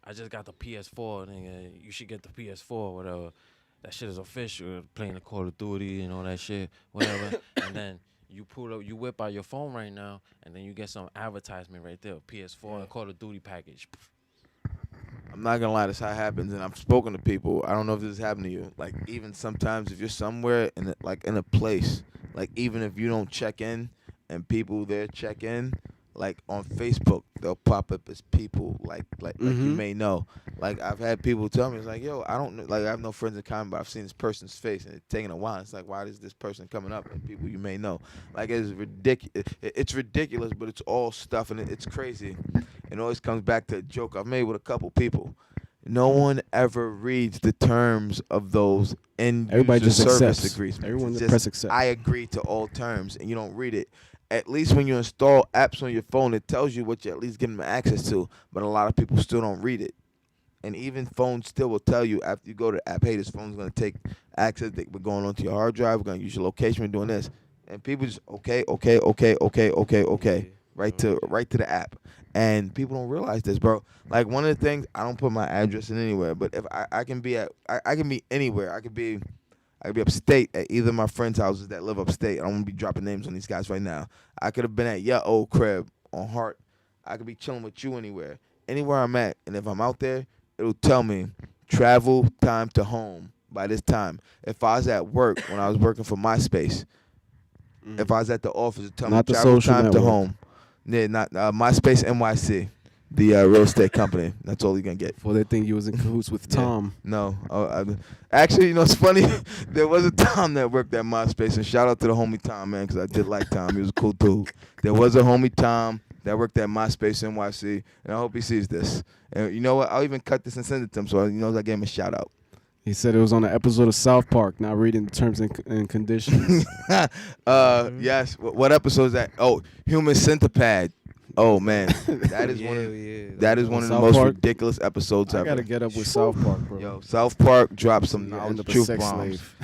I just got the PS4, nigga. You should get the PS4, whatever. That shit is official. Playing the Call of Duty and all that shit, whatever. And then you whip out your phone right now, and then you get some advertisement right there, PS4 and Call of Duty package. I'm not gonna lie, this how it happens, and I've spoken to people. I don't know if this has happened to you. Like even sometimes, if you're somewhere in a place, like even if you don't check in, and people there check in, like on Facebook, they'll pop up as people like you may know. Like I've had people tell me, it's like, yo, I don't know, like I have no friends in common, but I've seen this person's face, and it's taking a while. It's like, why is this person coming up? And people you may know, like it's ridiculous. It's ridiculous, but it's all stuff, and it's crazy. It always comes back to a joke I've made with a couple people. No one ever reads the terms of those Everybody end-user just service accepts. agreements. Everyone It's just press accept. I agree to all terms, and you don't read it. At least when you install apps on your phone, it tells you what you at least give them access to. But a lot of people still don't read it. And even phones still will tell you after you go to the app, hey, this phone's going to take access. We're going onto your hard drive. We're going to use your location. We're doing this. And people just, okay. Right to the app. And people don't realize this, bro. Like one of the things, I don't put my address in anywhere. But if I can be I can be anywhere. I could be upstate at either of my friends' houses that live upstate. I don't want to be dropping names on these guys right now. I could have been at your old crib on Hart. I could be chilling with you anywhere. Anywhere I'm at. And if I'm out there, it'll tell me travel time to home by this time. If I was at work when I was working for MySpace, if I was at the office, it'll tell me travel time to home. Yeah, not MySpace NYC. The real estate company. That's all you're going to get. Before they think you was in cahoots with Tom. No. Actually, you know, it's funny. There was a Tom that worked at MySpace. And shout out to the homie Tom, man, because I did like Tom. He was a cool dude. There was a homie Tom that worked at MySpace NYC, and I hope he sees this. And you know what? I'll even cut this and send it to him, so he knows I gave him a shout out. He said it was on an episode of South Park, not reading the terms and conditions. Yes. What episode is that? Oh, Human Centipede. Oh man, that is one of the most ridiculous episodes ever. I gotta get up with South Park, bro. Yo, South Park dropped some End up a truth sex bombs. slave.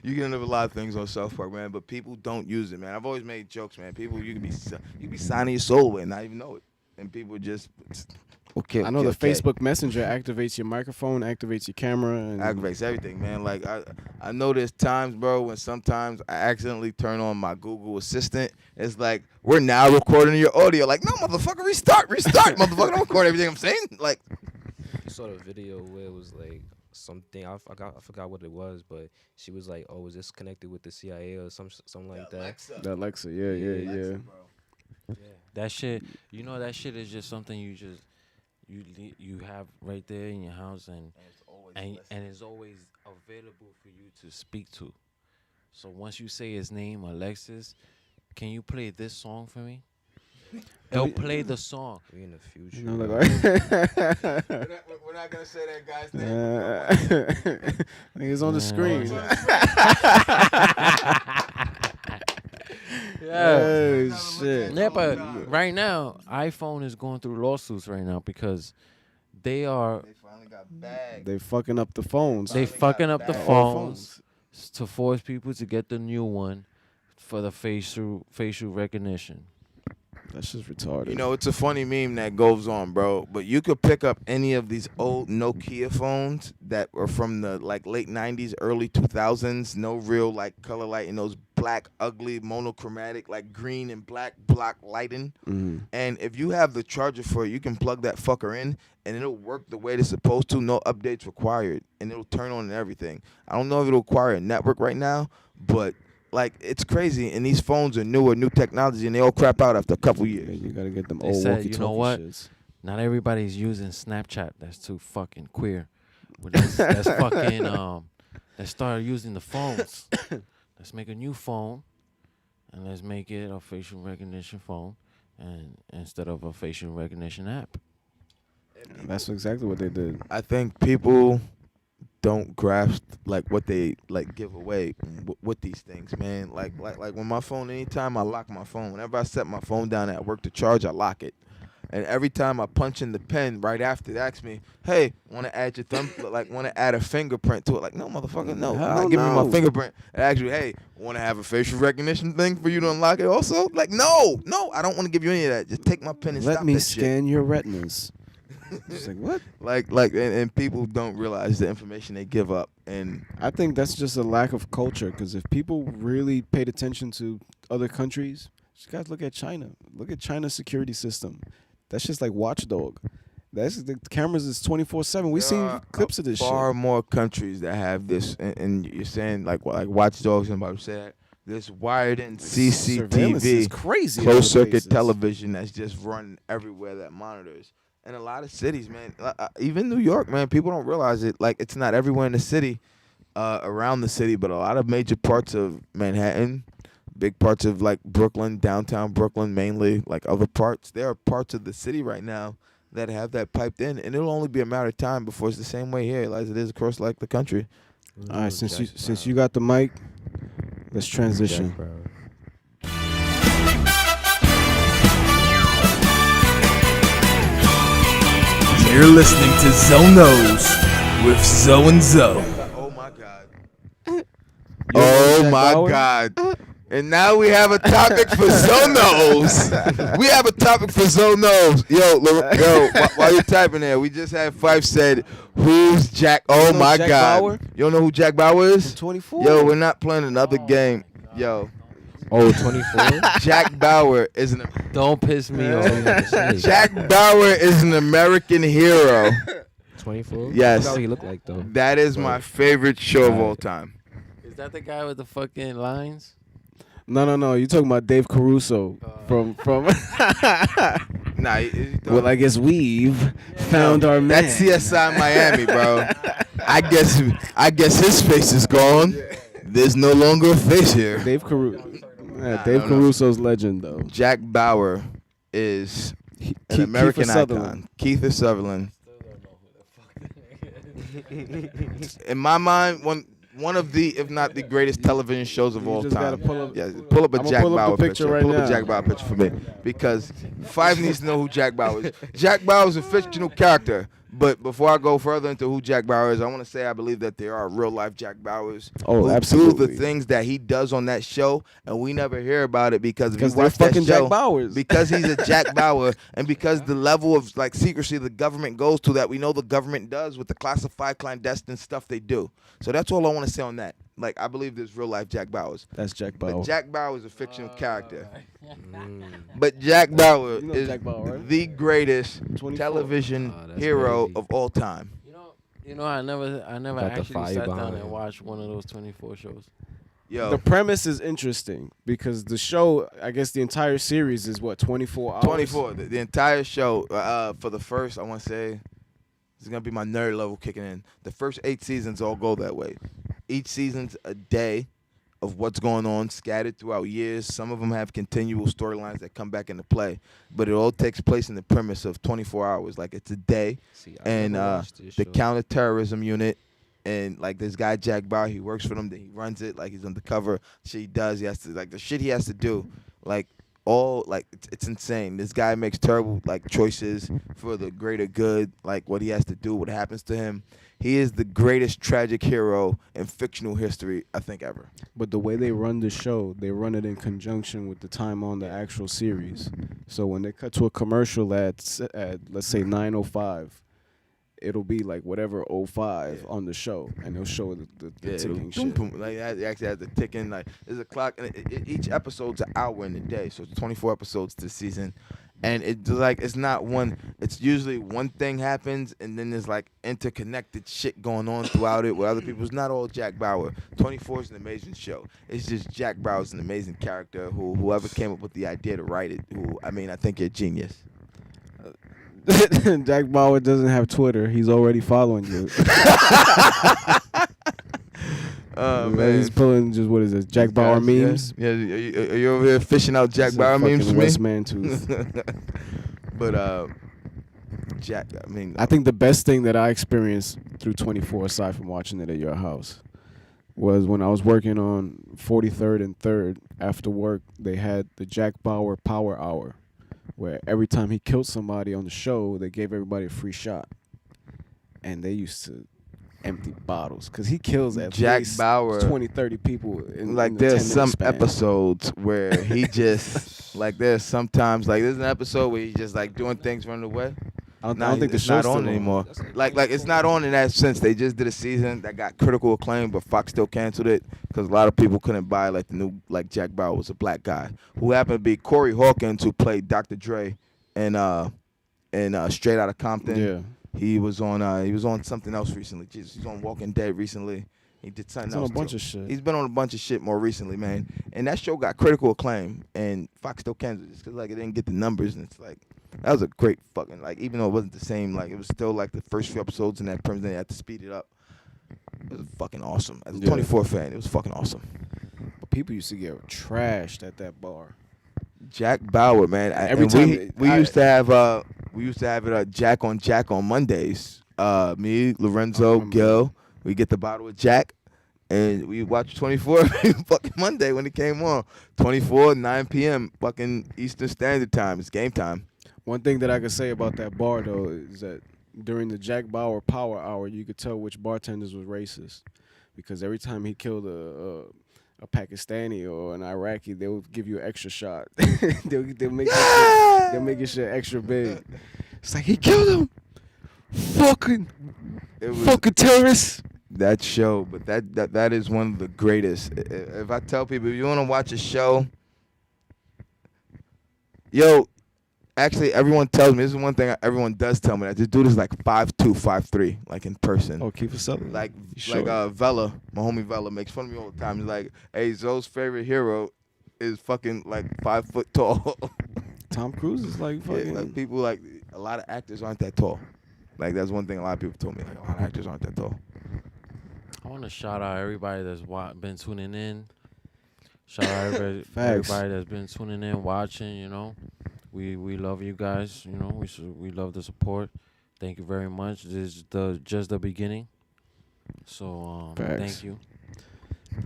You can end up a lot of things on South Park, man, but people don't use it, man. I've always made jokes, man. People, you can be signing your soul away and not even know it, and people just. Okay, I know the Facebook Messenger activates your microphone, activates your camera, and aggravates everything, man. Like I know there's times, bro, when sometimes I accidentally turn on my Google Assistant. It's like, we're now recording your audio. Like, no, motherfucker, restart, motherfucker. Don't record everything I'm saying. Like, I saw the video where it was like something. I forgot what it was, but she was like, "Oh, is this connected with the CIA or something like that?" The Alexa, yeah. That shit, that shit is just something you have right there in your house, and it's always available for you to speak to. So once you say his name, Alexis, can you play this song for me? They'll play the song. We in the future. We're not gonna say that guy's name. He's on the screen. Yeah. Shit. Yeah, but right now, iPhone is going through lawsuits right now because they finally got bagged. They fucking up the phones. They fucking up the phones to force people to get the new one for the facial recognition. That's just retarded. You know, it's a funny meme that goes on, bro. But you could pick up any of these old Nokia phones that were from the late 90s, early 2000s. No real color light in those black, ugly, monochromatic, green and black block lighting. Mm-hmm. And if you have the charger for it, you can plug that fucker in, and it'll work the way it's supposed to. No updates required, and it'll turn on and everything. I don't know if it'll require a network right now, but it's crazy, and these phones are new technology, and they all crap out after a couple years. You gotta get them They old said, walkie-talkie you know what? shits. Not everybody's using Snapchat. That's too fucking queer. But that's fucking let's start using the phones. Let's make a new phone, and let's make it a facial recognition phone, and instead of a facial recognition app. That's exactly what they did. I think people don't grasp what they give away with these things, man. Like when my phone, anytime I lock my phone, whenever I set my phone down at work to charge, I lock it. And every time I punch in the pen, right after it asks me, "Hey, want to add your thumb? Want to add a fingerprint to it?" Like, no, motherfucker, no. I'm not giving you my fingerprint. It asks you, "Hey, want to have a facial recognition thing for you to unlock it?" Also, no, I don't want to give you any of that. Just take my pen and Let stop me that scan your retinas. It's like, what? And people don't realize the information they give up. And I think that's just a lack of culture, because if people really paid attention to other countries, you guys look at China. Look at China's security system. That's just like Watchdog. That's the cameras is 24/7. We seen clips of this shit. Far more countries that have this, and you're saying like Watchdogs and about to say that. This wired-in Surveillance is CCTV, crazy closed-circuit places. television that's just run everywhere that monitors. And a lot of cities, man, even New York, man, people don't realize it. It's not everywhere in the city, around the city, but a lot of major parts of Manhattan, big parts of Brooklyn, downtown Brooklyn mainly, other parts. There are parts of the city right now that have that piped in, and it'll only be a matter of time before it's the same way here as it is across the country. All right, since you got the mic, let's transition. You're listening to Zonos with Zo and Zo. Oh my God. Oh my God. And now we have a topic for Zonos. We have a topic for Zonos. Yo, while you're typing there, we just had Fife said, "Who's Jack?" Oh my Jack God. Bauer? You don't know who Jack Bauer is? 24. Yo, we're not playing another game. Yo. Oh, 24? Jack Bauer is an Don't piss me off. Jack Bauer is an American hero. 24? Yes. That's what he looked like, though. That is my favorite show of all time. Is that the guy with the fucking lines? No. You talking about Dave Caruso from Nah, well, I guess we've found our man. That's CSI Miami, bro. I guess his face is gone. There's no longer a face here. Dave Caruso. Yeah, Dave Caruso's legend, though. Jack Bauer is an American icon. Kiefer Sutherland. In my mind, one of the, if not the greatest television shows of all time. Pull up a Jack Bauer picture. Right pull now. up a Jack Bauer picture for me, because Five needs to know who Jack Bauer is. Jack Bauer is a fictional character. But before I go further into who Jack Bauer is, I want to say I believe that there are real-life Jack Bauers who absolutely. do the things that he does on that show, and we never hear about it because if you they're watch that fucking show, Jack Bauers. because he's a Jack Bauer, and because the level of like secrecy the government goes to that we know the government does with the classified clandestine stuff they do. So that's all I want to say on that. Like, I believe there's real-life Jack Bauers. That's Jack Bauer. But Jack Bauer is a fictional character. But Jack Bauer is Jack Bauer, right? the greatest television hero of all time. You know, I never actually sat down and watched one of those 24 shows. Yo, the premise is interesting because the show, I guess the entire series is what, 24 hours? 24. The entire show, for the first, I want to say, this is going to be my nerd level kicking in. The first 8 seasons all go that way. Each season's a day of what's going on scattered throughout years. Some of them have continual storylines that come back into play, but it all takes place in the premise of 24 hours. Like, it's a day, and the counterterrorism unit, and like this guy Jack Bauer, he works for them. He runs it, like he's undercover. Shit he does, he has to, like the shit he has to do, like all, like it's insane. This guy makes terrible like choices for the greater good. Like what he has to do, what happens to him. He is the greatest tragic hero in fictional history, I think, ever. But the way they run the show, they run it in conjunction with the time on the actual series. So when they cut to a commercial at let's say 9:05, it'll be like whatever 05 on the show, and they'll show the ticking shit. Boom. Like it actually has the ticking. Like there's a clock, and each episode's an hour in the day, so it's 24 episodes this season. And it's like it's not one. It's usually one thing happens, and then there's like interconnected shit going on throughout it with other people. It's not all Jack Bauer. 24 is an amazing show. It's just Jack Bauer's an amazing character. Whoever came up with the idea to write it. I think you're a genius. Jack Bauer doesn't have Twitter. He's already following you. Man, he's pulling just what is it? Jack Bauer memes. Yeah. Are you over here fishing out Jack Bauer memes for me? West Man tooth. But Jack, I think the best thing that I experienced through 24, aside from watching it at your house, was when I was working on 43rd and 3rd. After work, they had the Jack Bauer Power Hour, where every time he killed somebody on the show, they gave everybody a free shot, and they used to empty bottles because he kills at Jack least Bauer 20-30 people in there's some span. episodes where he just like there's sometimes like there's an episode where he's just like doing things running away. I don't think the it's show's not on still anymore. Like it's not on in that sense. They just did a season that got critical acclaim, but Fox still canceled it because a lot of people couldn't buy like the new like Jack Bauer was a black guy who happened to be Corey Hawkins, who played Dr. Dre and Straight Outta Compton. Yeah. He was on something else recently. Jesus, he's on Walking Dead recently. He did something else. He's on a bunch of shit. He's been on a bunch of shit more recently, man. And that show got critical acclaim, and Fox still canceled it because like it didn't get the numbers, and it's like that was a great fucking like even though it wasn't the same, like it was still like the first few episodes in that premise. They had to speed it up. It was fucking awesome. As a 24 fan, it was fucking awesome. But people used to get trashed at that bar. Jack Bauer, man. Every time we used to have it Jack on Mondays. Me, Lorenzo, Gil, we get the bottle of Jack, and we watch 24 fucking Monday when it came on. 24, 9 p.m. fucking Eastern Standard Time. It's game time. One thing that I could say about that bar though is that during the Jack Bauer Power Hour, you could tell which bartenders was racist because every time he killed a Pakistani or an Iraqi, they would give you an extra shot. they'll make your shit extra big. It's like he killed him. Fucking terrorists. That show, but that is one of the greatest. If I tell people, if you want to watch a show, actually everyone tells me, this is one thing everyone does tell me, that this dude is like 5'2", 5'3", like in person. Oh, Kiefer Sutherland. Like sure? Vela, my homie Vela makes fun of me all the time. He's like, hey, Zoe's favorite hero is fucking like 5 foot tall. Tom Cruise is like fucking. Yeah, like people like a lot of actors aren't that tall. Like that's one thing a lot of people told me. Like a lot of actors aren't that tall. I want to shout out everybody that's been tuning in Shout out Facts. everybody that's been tuning in, watching. You know, we love you guys. You know, we love the support. Thank you very much. This is just the beginning. So Facts. thank you.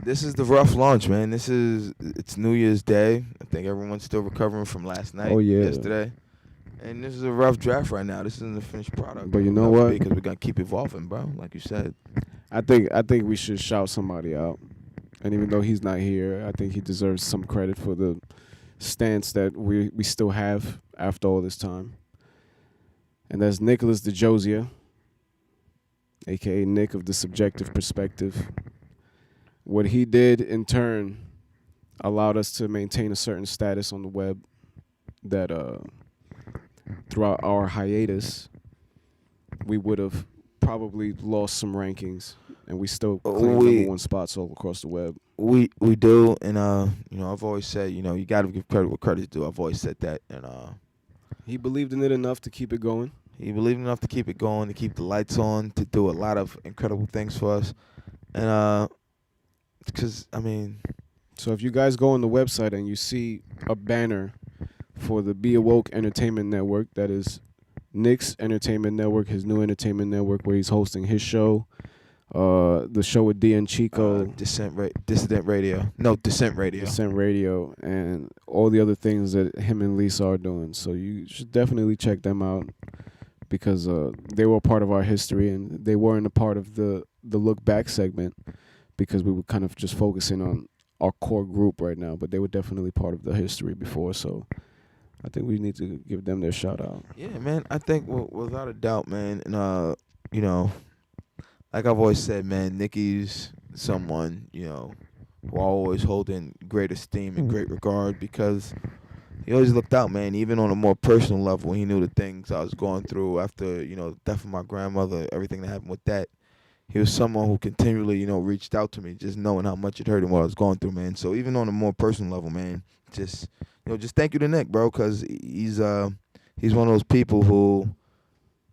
This is the rough launch, man. It's New Year's Day. I think everyone's still recovering from last night, Oh, yeah. yesterday. And this is a rough draft right now. This isn't the finished product. But you know what? Because we're gonna keep evolving, bro. Like you said. I think we should shout somebody out. And even though he's not here, I think he deserves some credit for the stance that we still have after all this time. And that's Nicholas DeJosia, a.k.a. Nick of the Subjective Perspective. What he did, in turn, allowed us to maintain a certain status on the web that throughout our hiatus, we would have probably lost some rankings, and we still claim number one spots all across the web. We do, and I've always said, you got to give credit where credit's due. I've always said that, and he believed in it enough to keep it going. He believed enough to keep it going, to keep the lights on, to do a lot of incredible things for us, and because so if you guys go on the website and you see a banner for the Be Awoke Entertainment Network, that is Nick's Entertainment Network, his new entertainment network, where he's hosting his show, the show with D and Chico, Dissent Radio, and all the other things that him and Lisa are doing. So you should definitely check them out, because they were a part of our history, and they weren't a part of the look back segment, because we were kind of just focusing on our core group right now, but they were definitely part of the history before. So I think we need to give them their shout out. Yeah, man. I think without a doubt, man. And like I've always said, man, Nicky's someone who I always hold in great esteem and great regard, because he always looked out, man. Even on a more personal level, when he knew the things I was going through after the death of my grandmother, everything that happened with that. He was someone who continually, reached out to me, just knowing how much it hurt him what I was going through, man. So even on a more personal level, man, just thank you to Nick, bro, because he's one of those people who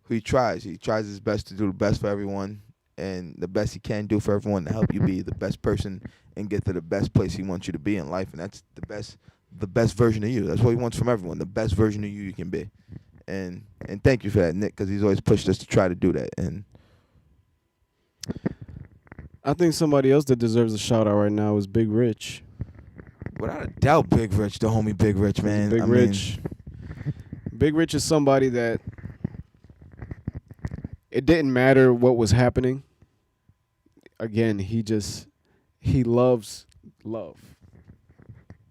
he tries. He tries his best to do the best for everyone, and the best he can do for everyone to help you be the best person and get to the best place he wants you to be in life, and that's the best version of you. That's what he wants from everyone, the best version of you can be. And thank you for that, Nick, because he's always pushed us to try to do that. And I think somebody else that deserves a shout out right now is Big Rich. Without a doubt, Big Rich, the homie Big Rich, man. Big Rich is somebody that it didn't matter what was happening. Again, he loves love.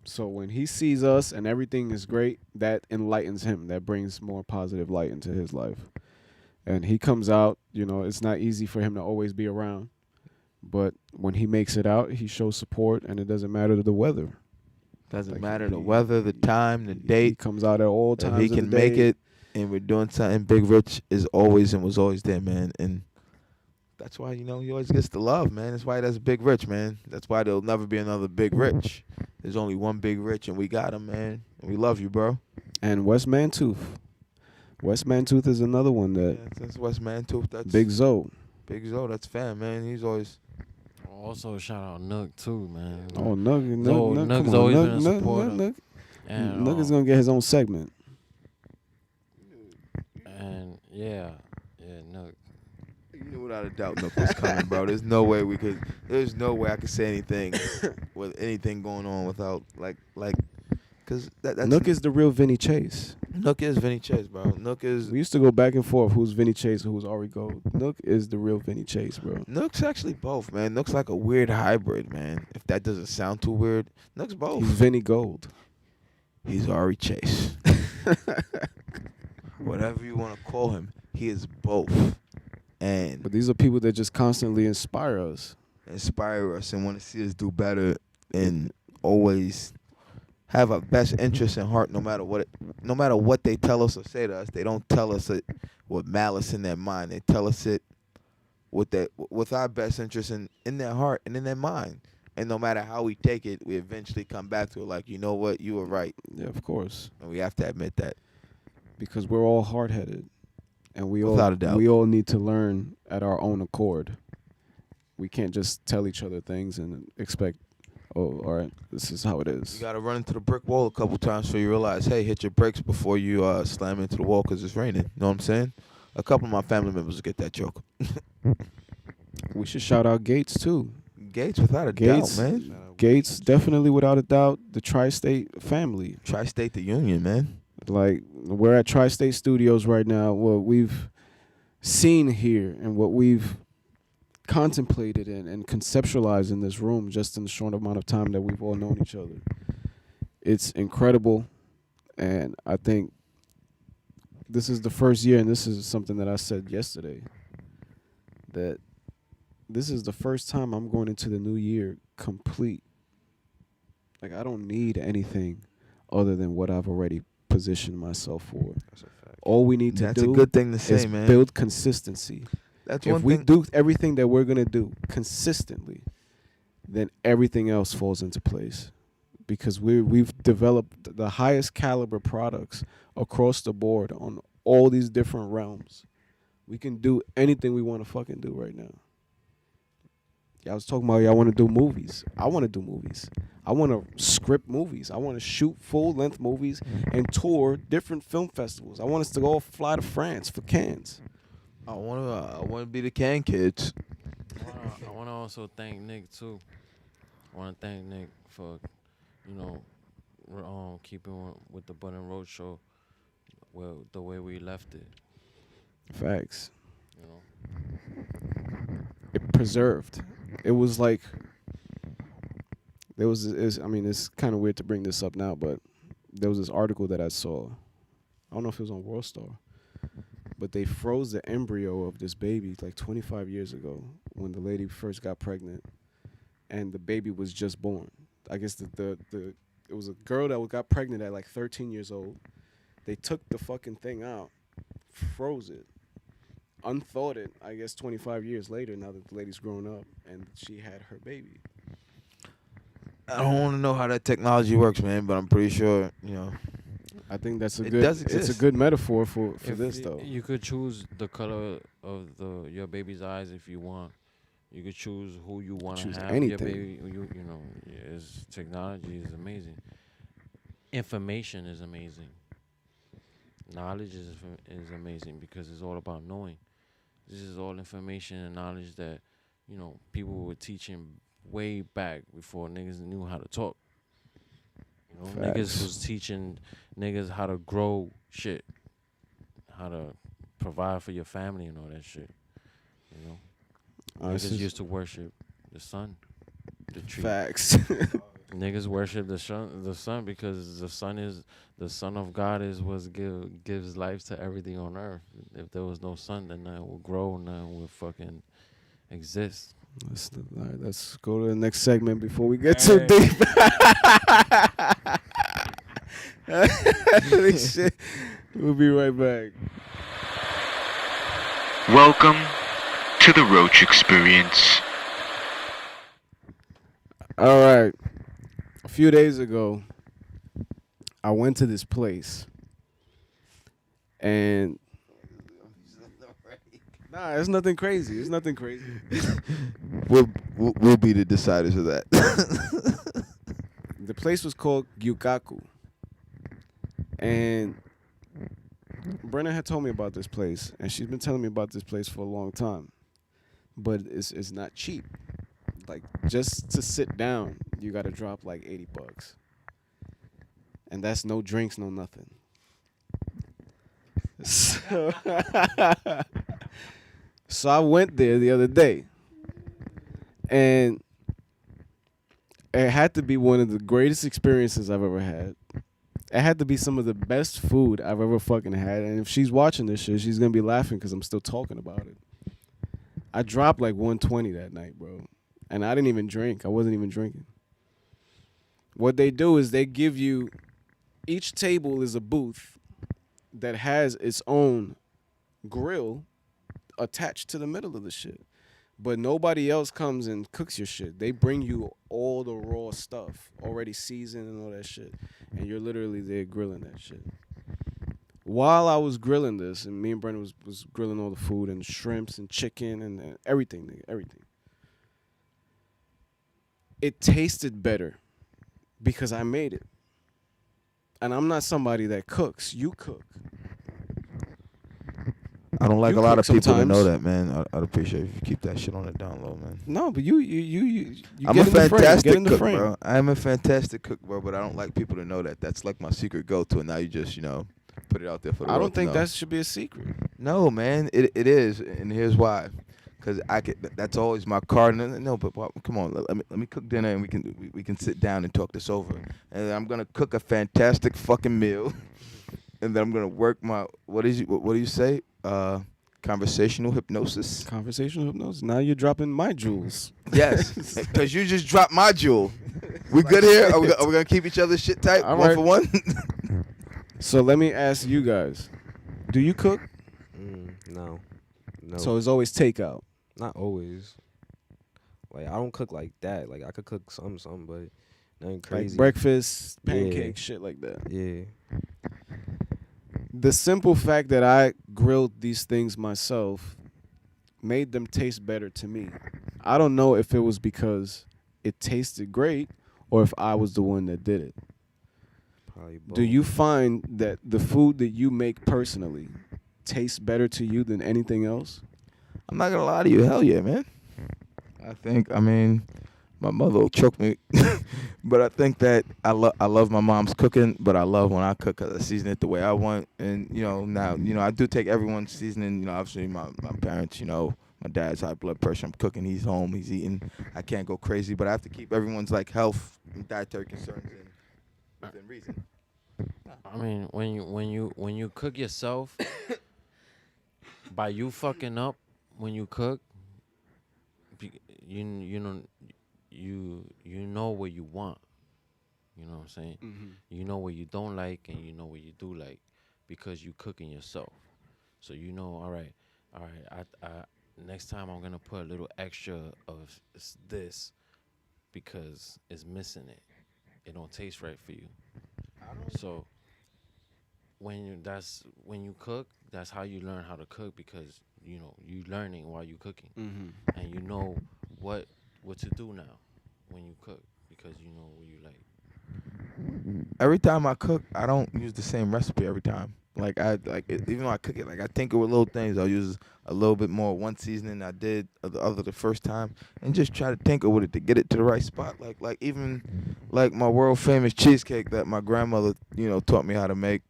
So when he sees us and everything is great, that enlightens him. That brings more positive light into his life. And he comes out, it's not easy for him to always be around. But when he makes it out, he shows support, and it doesn't matter the weather. Doesn't matter the weather, the time, the date. He comes out at all times. If he can make it, and we're doing something, Big Rich is always and was always there, man. And that's why, he always gets the love, man. That's why that's Big Rich, man. That's why there'll never be another Big Rich. There's only one Big Rich, and we got him, man. And we love you, bro. And West Mantooth. West Mantooth is another one that. Yeah, that's West Mantooth. That's Big Zoe. Big Zoe, that's fam, man. He's always. Also, shout out Nook too, man. Oh, Nook, Nook's always been a supporter. Nook is gonna get his own segment. And yeah, Nook. You knew without a doubt Nook was coming, bro. There's no way I could say anything with anything going on without because that's Nook is the real Vinny Chase. Nook is Vinny Chase, bro. Nook is. We used to go back and forth who's Vinny Chase and who's Ari Gold. Nook is the real Vinny Chase, bro. Nook's actually both, man. Nook's like a weird hybrid, man. If that doesn't sound too weird, Nook's both. He's Vinny Gold. He's Ari Chase. Whatever you want to call him, he is both. But these are people that just constantly inspire us. And want to see us do better, and always have our best interest in heart, no matter what they tell us or say to us. They don't tell us it with malice in their mind. They tell us it with our best interest in their heart and in their mind. And no matter how we take it, we eventually come back to it like, you know what, you were right. Yeah, of course. And we have to admit that. Because we're all hard-headed. And Without a doubt. we all need to learn at our own accord. We can't just tell each other things and expect, oh, all right, this is how it is. You gotta run into the brick wall a couple times so you realize, hey, hit your brakes before you slam into the wall because it's raining. You know what I'm saying? A couple of my family members get that joke. We should shout out Gates too. Gates, without a doubt, man. Gates, definitely without a doubt. The Tri-State family. Tri-State, the union, man. Like, we're at Tri-State Studios right now. What we've seen here and what we've contemplated and conceptualized in this room just in the short amount of time that we've all known each other. It's incredible. And I think this is the first year, and this is something that I said yesterday, that this is the first time I'm going into the new year complete. Like, I don't need anything other than what I've already positioned myself for. That's a fact. All we need to That's do a good thing to say, is man. build consistency. That's if one we thing. do everything that we're going to do consistently, then everything else falls into place. Because we've developed the highest caliber products across the board on all these different realms. We can do anything we want to fucking do right now. I was talking about y'all want to do movies. I want to do movies. I want to script movies. I want to shoot full-length movies and tour different film festivals. I want us to go fly to France for Cannes. I want to be the Can Kids. I want to also thank Nick too. I want to thank Nick for, keeping with the Bud and Roach show, well, the way we left it. Facts. It preserved. It was like it's kind of weird to bring this up now, but there was this article that I saw. I don't know if it was on World Star, but they froze the embryo of this baby like 25 years ago when the lady first got pregnant, and the baby was just born. I guess it was a girl that got pregnant at like 13 years old. They took the fucking thing out, froze it, unthawed it, I guess 25 years later, now that the lady's grown up, and she had her baby. I don't want to know how that technology works, man, but I'm pretty sure, I think that's It does it's exist. a good metaphor for If this, though. You could choose the color of your baby's eyes if you want. You could choose who you want to Choose have anything. your baby. Technology is amazing. Information is amazing. Knowledge is amazing because it's all about knowing. This is all information and knowledge that, people were teaching way back before niggas knew how to talk. Niggas was teaching niggas how to grow shit, how to provide for your family and all that shit. Niggas used to worship the sun, the tree. Facts. Niggas worship the sun because the son of God is what gives life to everything on earth. If there was no sun, then nothing would grow, nothing would fucking exist. All right, let's go to the next segment before we get too deep. Shit. We'll be right back. Welcome to the Roach Experience. All right. A few days ago, I went to this place, and nah, it's nothing crazy. It's nothing crazy. We'll be the deciders of that. The place was called Gyukaku, and Brenna had told me about this place, and she's been telling me about this place for a long time, but it's not cheap. Like, just to sit down, you got to drop like $80. And that's no drinks, no nothing. So I went there the other day. And it had to be one of the greatest experiences I've ever had. It had to be some of the best food I've ever fucking had. And if she's watching this shit, she's going to be laughing because I'm still talking about it. I dropped like 120 that night, bro. And I didn't even drink. I wasn't even drinking. What they do is they give you, each table is a booth that has its own grill attached to the middle of the shit. But nobody else comes and cooks your shit. They bring you all the raw stuff, already seasoned and all that shit. And you're literally there grilling that shit. While I was grilling this, and me and Brendan was grilling all the food and shrimps and chicken and everything, nigga, everything. it tasted better because I made it. And I'm not somebody that cooks. You cook. I don't like You a lot cook of people to know sometimes. that, man. I'd appreciate if you keep that shit on the down low, man. No, but you I'm get a in the frame. Get fantastic in the cook, frame. bro. I am a fantastic cook, bro, but I don't like people to know that. That's like my secret go-to, and now you just, put it out there for the I world don't think to know. that should be a secret. No, man, it is, and here's why. Because that's always my card. No, but come on, let me cook dinner, and we can sit down and talk this over. And I'm gonna cook a fantastic fucking meal, and then I'm gonna work my what do you say? Conversational hypnosis. Conversational hypnosis. Now you're dropping my jewels. Yes, because you just dropped my jewel. We good here? Are we gonna keep each other's shit tight? All one right. for one? So let me ask you guys: do you cook? No. So it's always takeout. Not always. Like I don't cook like that. Like I could cook some, but nothing crazy. Like breakfast, Yeah. pancakes, shit like that. Yeah. The simple fact that I grilled these things myself made them taste better to me. I don't know if it was because it tasted great or if I was the one that did it. Probably both. Do you find that the food that you make personally tastes better to you than anything else? I'm not gonna lie to you. Hell yeah, man. I mean, my mother will choke me, but I think that I love my mom's cooking, but I love when I cook 'cause I season it the way I want. And now I do take everyone's seasoning. Obviously my parents. My dad's high blood pressure. I'm cooking. He's home. He's eating. I can't go crazy, but I have to keep everyone's like health and dietary concerns within reason. I mean, when you cook yourself, by you fucking up when you cook, you know what you want. You know what I'm saying? Mhm. You know what you don't like, and you know what you do like, because you cooking yourself. So all right. I next time I'm gonna put a little extra of this because it's missing it. It don't taste right for you. So when you cook, that's how you learn how to cook, because you learning while you cooking, and you know what to do now when you cook, because you know what you like. Every time I cook, I don't use the same recipe every time. Even though I cook it, I tinker with little things. I'll use a little bit more one seasoning I did the first time, and just try to tinker with it to get it to the right spot. Even my world famous cheesecake that my grandmother taught me how to make.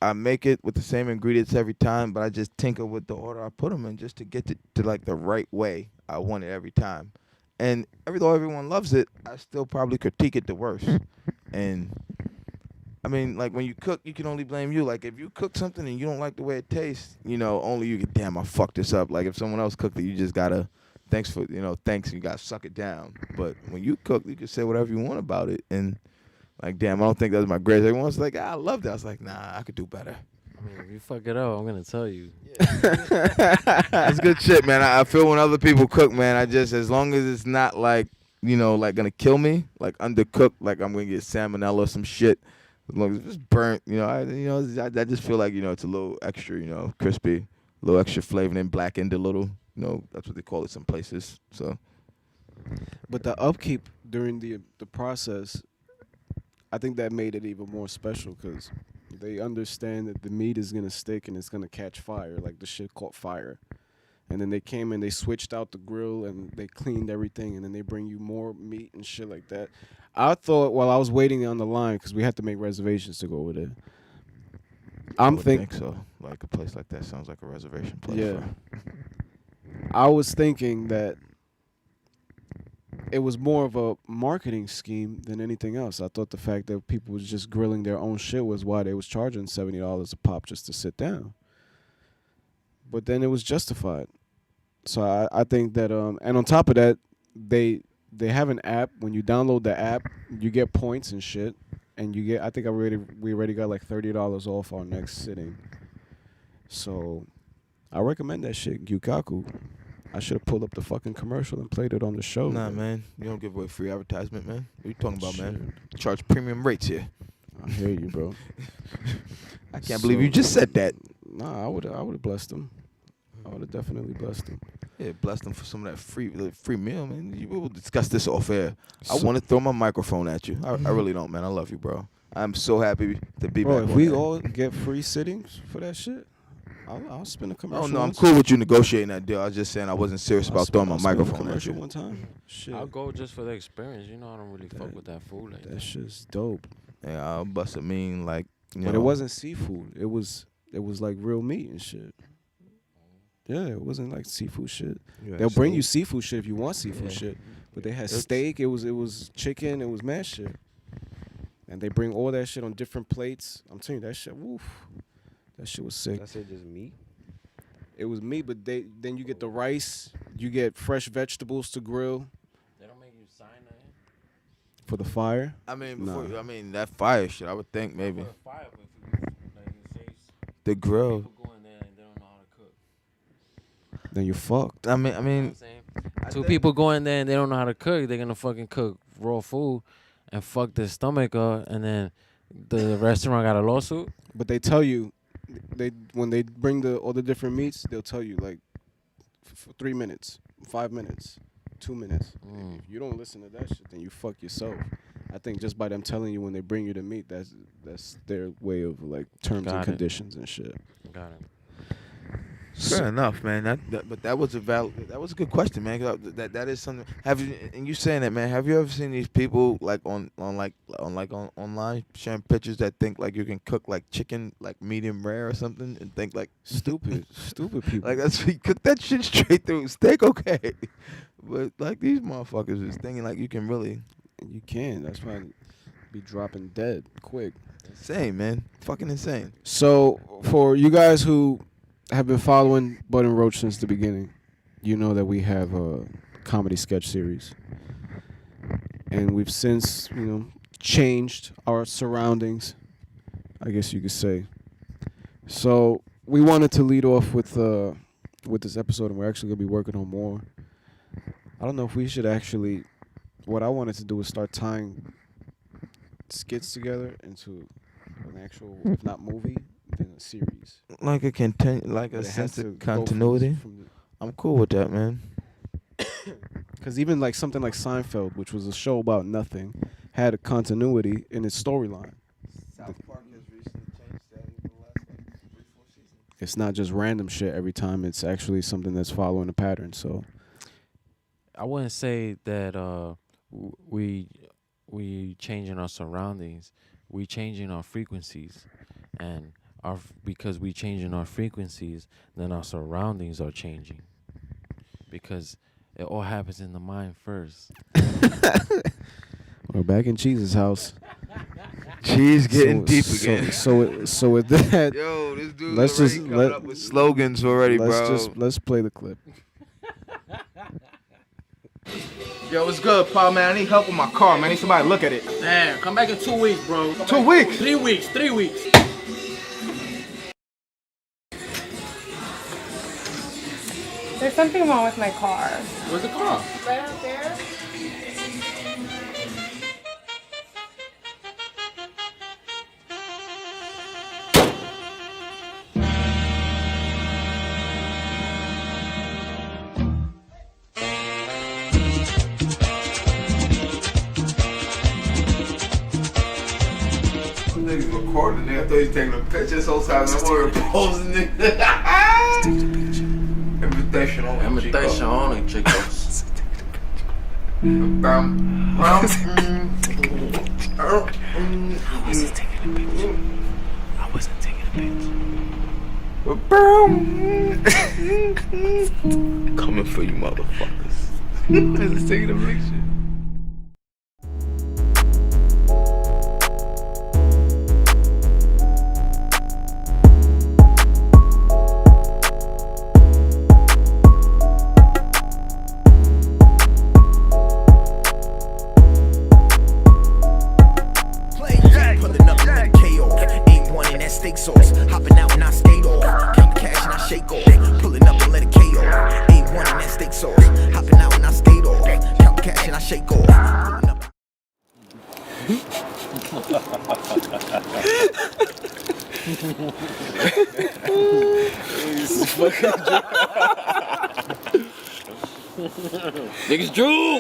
I make it with the same ingredients every time, but I just tinker with the order I put them in just to get it to the right way I want it every time. And though everyone loves it, I still probably critique it the worst. And I mean, when you cook, you can only blame you. If you cook something and you don't like the way it tastes, only you get, damn, I fucked this up. If someone else cooked it, you just gotta, thanks, you gotta suck it down. But when you cook, you can say whatever you want about it. And damn, I don't think that's my greatest. Everyone's like, I love that. I was like, nah, I could do better. I mean, if you fuck it up, I'm gonna tell you. That's good shit, man. I feel when other people cook, man, as long as it's not gonna kill me, undercooked, I'm gonna get salmonella or some shit. As long as it's burnt, I just feel like, it's a little extra, crispy, a little extra flavor, and then blackened a little. That's what they call it some places. So, But the upkeep during the process, I think that made it even more special because they understand that the meat is gonna stick and it's gonna catch fire. The shit caught fire, and then they came and they switched out the grill and they cleaned everything, and then they bring you more meat and shit like that. I thought while I was waiting on the line, because we had to make reservations to go over there. I I'm would thinking think so. A place like that sounds like a reservation place. Yeah. I was thinking that it was more of a marketing scheme than anything else. I thought the fact that people was just grilling their own shit was why they was charging $70 a pop just to sit down. But then it was justified. So I think that and on top of that, they have an app. When you download the app, you get points and shit, and you get. I think we already got $30 off our next sitting. So I recommend that shit, Gyukaku. I should have pulled up the fucking commercial and played it on the show. Nah, man. You don't give away free advertisement, man. What you talking about, man? Charge premium rates here. I hear you, bro. I can't believe you just said that. Nah, I would have blessed him. I would have definitely blessed him. Yeah, bless them for some of that free meal, man. We'll discuss this off air. I want to throw my microphone at you. I really don't, man. I love you, bro. I'm so happy to be back. If we all get free sittings for that shit, I'll spin a commercial. Oh no, I'm cool with you negotiating that deal. I was just saying I wasn't serious about throwing my microphone at you. One time. Shit. I'll go just for the experience. You know, I don't really fuck with that food like that. That shit's dope. Yeah, I'll bust a mean like. But it wasn't seafood. It was like real meat and shit. Yeah, it wasn't like seafood shit. They'll bring you seafood shit if you want seafood shit. But they had steak. It was chicken. It was mad shit. And they bring all that shit on different plates. I'm telling you, that shit, woof. That shit was sick. That's it, just meat? It was meat, but then you get the rice. You get fresh vegetables to grill. They don't make you sign nothing? For the fire? I mean, that fire shit, I would think maybe. Fire, but The grill. People go in there and they don't know how to cook. Then you're fucked. I mean, Two people go in there and they don't know how to cook. They're gonna fucking cook raw food and fuck their stomach up, and then the restaurant got a lawsuit. But they tell you, when they bring all the different meats, they'll tell you like 3 minutes, 5 minutes, 2 minutes. If you don't listen to that shit, then you fuck yourself. I think just by them telling you when they bring you the meat, that's their way of like terms and conditions and shit. Got it. Fair enough, man. But that was a good question, man. 'Cause that is something. And you saying that, man? Have you ever seen these people like on online sharing pictures that think like you can cook like chicken like medium rare or something and think like stupid people. Like that's you cook that shit straight through steak, okay? But like these motherfuckers is thinking like you can really. You can. That's why be dropping dead quick. Insane, man. Fucking insane. So for you guys who have been following Bud and Roach since the beginning, you know that we have a comedy sketch series. And we've since, changed our surroundings, I guess you could say. So we wanted to lead off with this episode, and we're actually going to be working on more. I don't know if we should actually, what I wanted to do is start tying skits together into an actual, if not movie, then a series. Like a sense of continuity. I'm cool with that, man. Because even like something like Seinfeld, which was a show about nothing, had a continuity in its storyline. South Park has recently changed that in the last 3-4 seasons. It's not just random shit every time. It's actually something that's following a pattern. So I wouldn't say that we changing our surroundings. We changing our frequencies, and because we changing our frequencies, then our surroundings are changing. Because it all happens in the mind first. We're back in Cheese's house. Cheese getting deep again. So with that, yo, this dude already coming up with slogans already, bro. Let's play the clip. Yo, what's good, Paul, man? I need help with my car, man. I need somebody to look at it. Damn, come back in 2 weeks, bro. 2 weeks? 3 weeks, 3 weeks. There's something wrong with my car. Where's the car? Right out there. Niggas recording it. I thought he was taking a picture this whole time. I'm over here posing it. Invitation only. Invitation only, chicos. I wasn't taking a picture. Coming for you, motherfuckers. I was taking a picture. Steak sauce, hopping out and I skate off. Count cash and I shake off. Pulling up and let it KO. A1 in that steak sauce, hopping out and I skate off. Count cash and I shake off. Pulling up. Niggas drew.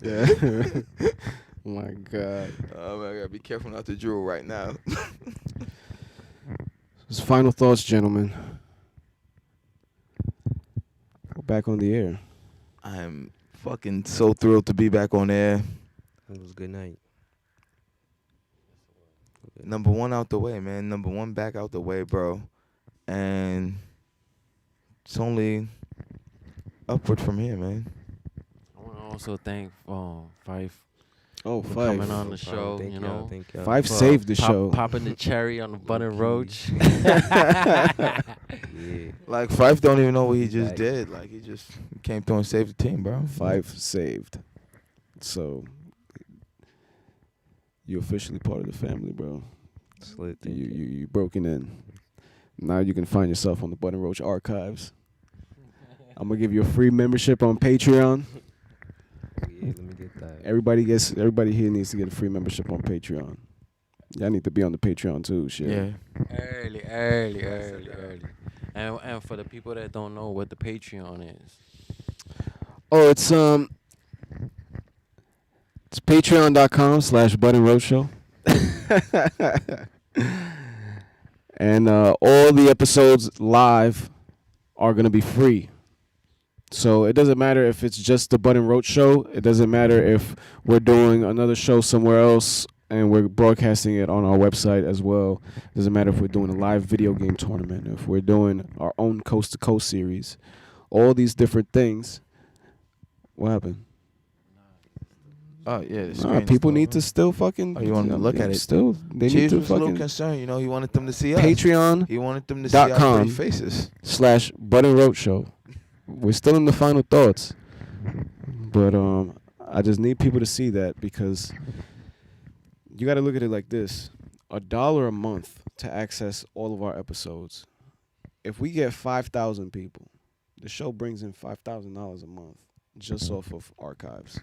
Yeah. Oh my God. Oh man, I gotta be careful not to drool right now. Just final thoughts, gentlemen. We're back on the air. I am fucking so thrilled to be back on air. It was a good night. Number one out the way, man. Number one back out the way, bro. And it's only upward from here, man. I want to also thank Fife. Oh, for Fife. coming on the show, Thank you y'all, know. thank y'all. Fife saved the show. Popping the cherry on the Button Roach. Yeah. Like, Fife don't even know what he just did. Like, he just came through and saved the team, bro. Fife saved. So, you officially part of the family, bro. Slit. You broken in. Now you can find yourself on the Button Roach archives. I'm gonna give you a free membership on Patreon. Yeah, let me get that. Everybody here needs to get a free membership on Patreon. Y'all need to be on the Patreon too, shit. Yeah. Early. And for the people that don't know what the Patreon is. Oh, it's patreon.com/Button Roach Show. And all the episodes live are going to be free. So it doesn't matter if it's just the Button Roach Show. It doesn't matter if we're doing another show somewhere else and we're broadcasting it on our website as well. It doesn't matter if we're doing a live video game tournament, if we're doing our own coast-to-coast series. All these different things. What happened? Oh, yeah. The Nah, screen is people still need on. to still fucking... Oh, you want to look at it? Still, they need Cheese to was a little fucking... concerned, you know. He wanted them to see us. Patreon. He wanted them to see our pretty faces. /Button Roach Show. We're still in the final thoughts. But I just need people to see that because you got to look at it like this. $1 a month to access all of our episodes. If we get 5,000 people, the show brings in $5,000 a month just off of archives.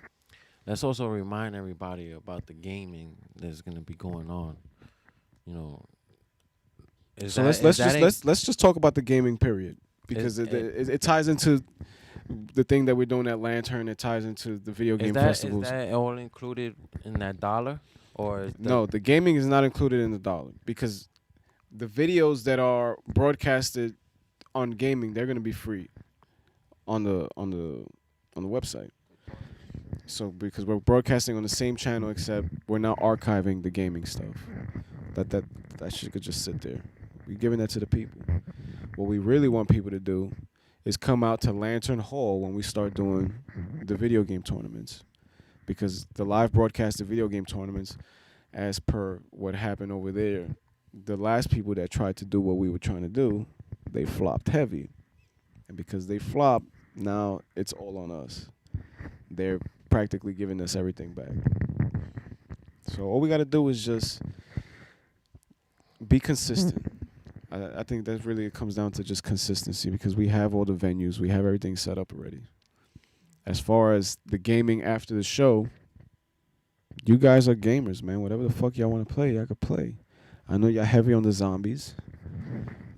Let's also remind everybody about the gaming that's going to be going on. You know, So let's just talk about the gaming period because it ties into the thing that we're doing at Lantern. It ties into the video game festivals. Is that all included in that $1? Or is No, the gaming is not included in the $1 because the videos that are broadcasted on gaming, they're going to be free on the website. So because we're broadcasting on the same channel, except we're now archiving the gaming stuff. That shit could just sit there. We're giving that to the people. What we really want people to do is come out to Lantern Hall when we start doing the video game tournaments. Because the live broadcasted video game tournaments, as per what happened over there, the last people that tried to do what we were trying to do, they flopped heavy. And because they flopped, now it's all on us. They're practically giving us everything back. So all we got to do is just be consistent. I think that really comes down to just consistency because we have all the venues. We have everything set up already. As far as the gaming after the show, you guys are gamers, man. Whatever the fuck y'all want to play, y'all can play. I know y'all heavy on the zombies.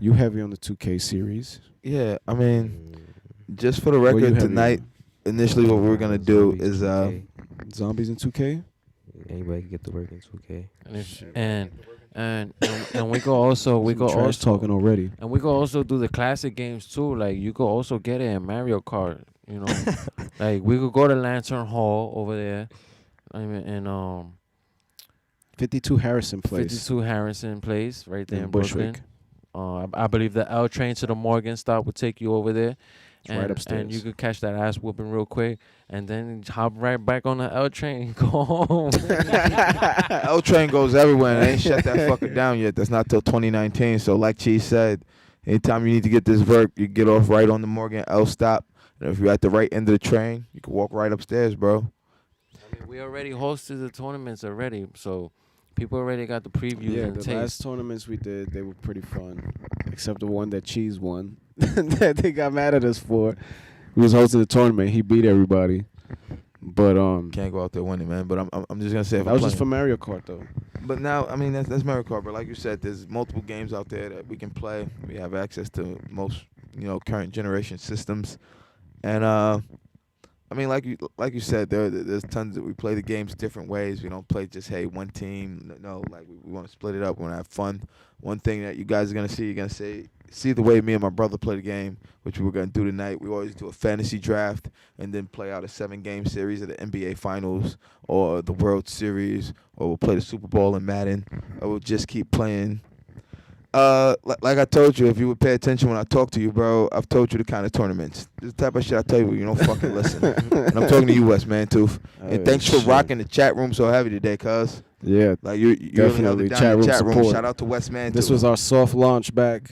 You heavy on the 2K series. Yeah, I mean, just for the record, tonight, initially what we were going to do is... Zombies in 2K? Anybody can get to work in 2K. And we go also trash talking already. And we go also do the classic games too. Like you could also get it in Mario Kart. You know, like we could go to Lantern Hall over there. I mean, in 52 Harrison Place. 52 Harrison Place, right there in Bushwick. Brooklyn. I believe the L train to the Morgan stop would take you over there. It's right upstairs. And you could catch that ass whooping real quick, and then hop right back on the L train and go home. L train goes everywhere, and they ain't shut that fucker down yet. That's not till 2019. So, like Cheese said, anytime you need to get this work, you get off right on the Morgan L stop. And if you're at the right end of the train, you can walk right upstairs, bro. I mean, we already hosted the tournaments already, so people already got the previews Yeah, and the taste. last tournaments we did, they were pretty fun, except the one that Cheese won. That they got mad at us for. He was hosting the tournament. He beat everybody, but can't go out there winning, man. But I'm just gonna say if that was just for Mario Kart though. But now, I mean, that's Mario Kart. But like you said, there's multiple games out there that we can play. We have access to most current generation systems. And I mean, like you said, there's tons that we play the games different ways. We don't play just one team. No, like we want to split it up. We want to have fun. One thing that you guys are gonna see, you're gonna see the way me and my brother play the game, which we were gonna do tonight. We always do a fantasy draft and then play out a 7-game series of the NBA Finals or the World Series, or we'll play the Super Bowl in Madden, or we'll just keep playing. Like I told you, if you would pay attention when I talk to you, bro, I've told you the kind of tournaments. This type of shit I tell you, you don't fucking listen. And I'm talking to you, West Man Tooth. And thanks for rocking the chat room so heavy today, cuz. Yeah, like you really held it down in the chat room. Support. Shout out to West Man. This was our soft launch back,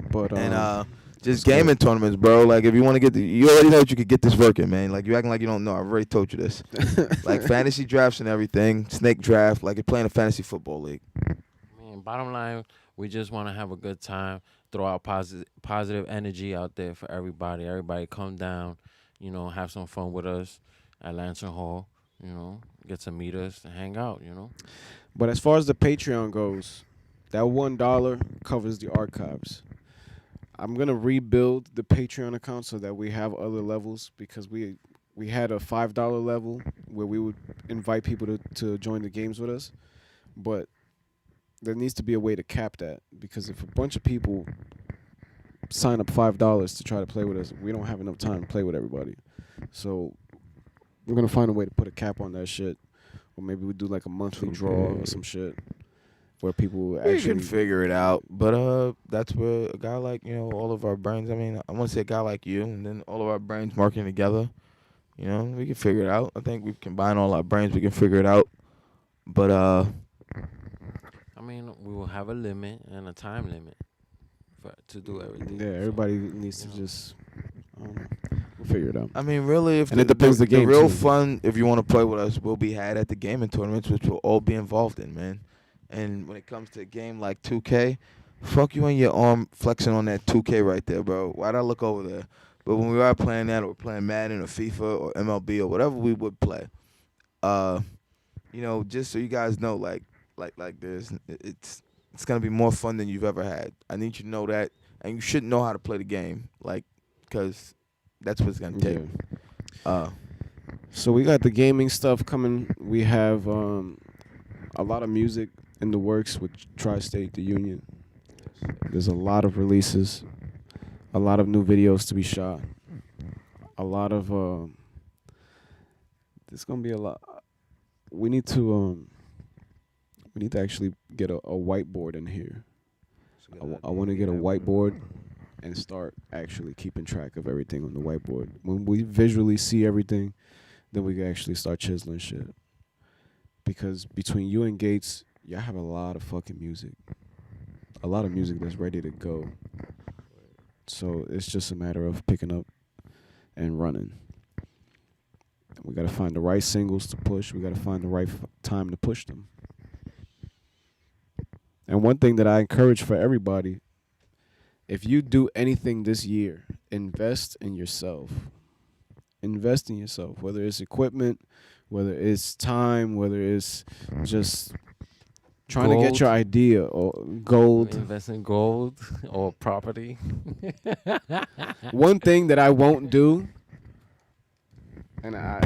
but and just gaming tournaments, bro. Like if you want to get, you already know that you could get this working, man. Like you acting like you don't know. I've already told you this. Like fantasy drafts and everything, snake draft, like you're playing a fantasy football league. Man, bottom line, we just want to have a good time, throw out positive energy out there for everybody. Everybody come down, have some fun with us at Lantern Hall. Get to meet us and hang out. But as far as the Patreon goes, that $1 covers the archives. I'm gonna rebuild the Patreon account so that we have other levels, because we had a $5 level where we would invite people to join the games with us, but there needs to be a way to cap that, because if a bunch of people sign up $5 to try to play with us, we don't have enough time to play with everybody. So we're gonna find a way to put a cap on that shit, or maybe we do like a monthly draw or some shit where people actually. We can figure it out, but that's where a guy like all of our brains. I mean, I want to say a guy like you, and then all of our brains working together. We can figure it out. I think we combine all our brains, we can figure it out. But I mean, we will have a limit and a time limit to do everything. Yeah, everybody needs to just. We'll figure it out. I mean, really, if it depends the game. The real too. fun, if you want to play with us, will be had at the gaming tournaments, which we'll all be involved in, man. And when it comes to a game like 2K, fuck you and your arm flexing on that 2K right there, bro. Why'd I look over there? But when we are playing that, or playing Madden or FIFA or MLB or whatever we would play, just so you guys know, like this, it's gonna be more fun than you've ever had. I need you to know that, and you should know how to play the game, because that's what it's gonna take. Yeah. So we got the gaming stuff coming. We have a lot of music in the works with Tri-State, the Union. There's a lot of releases, a lot of new videos to be shot, a lot of there's gonna be a lot. We need to actually get a whiteboard in here. I want to get a whiteboard and start actually keeping track of everything on the whiteboard. When we visually see everything, then we can actually start chiseling shit. Because between you and Gates, y'all have a lot of fucking music. A lot of music that's ready to go. So it's just a matter of picking up and running. We got to find the right singles to push. We got to find the right time to push them. And one thing that I encourage for everybody, if you do anything this year, invest in yourself. Invest in yourself, whether it's equipment, whether it's time, whether it's just trying to get your idea, or gold. Invest in gold or property. One thing that I won't do, and I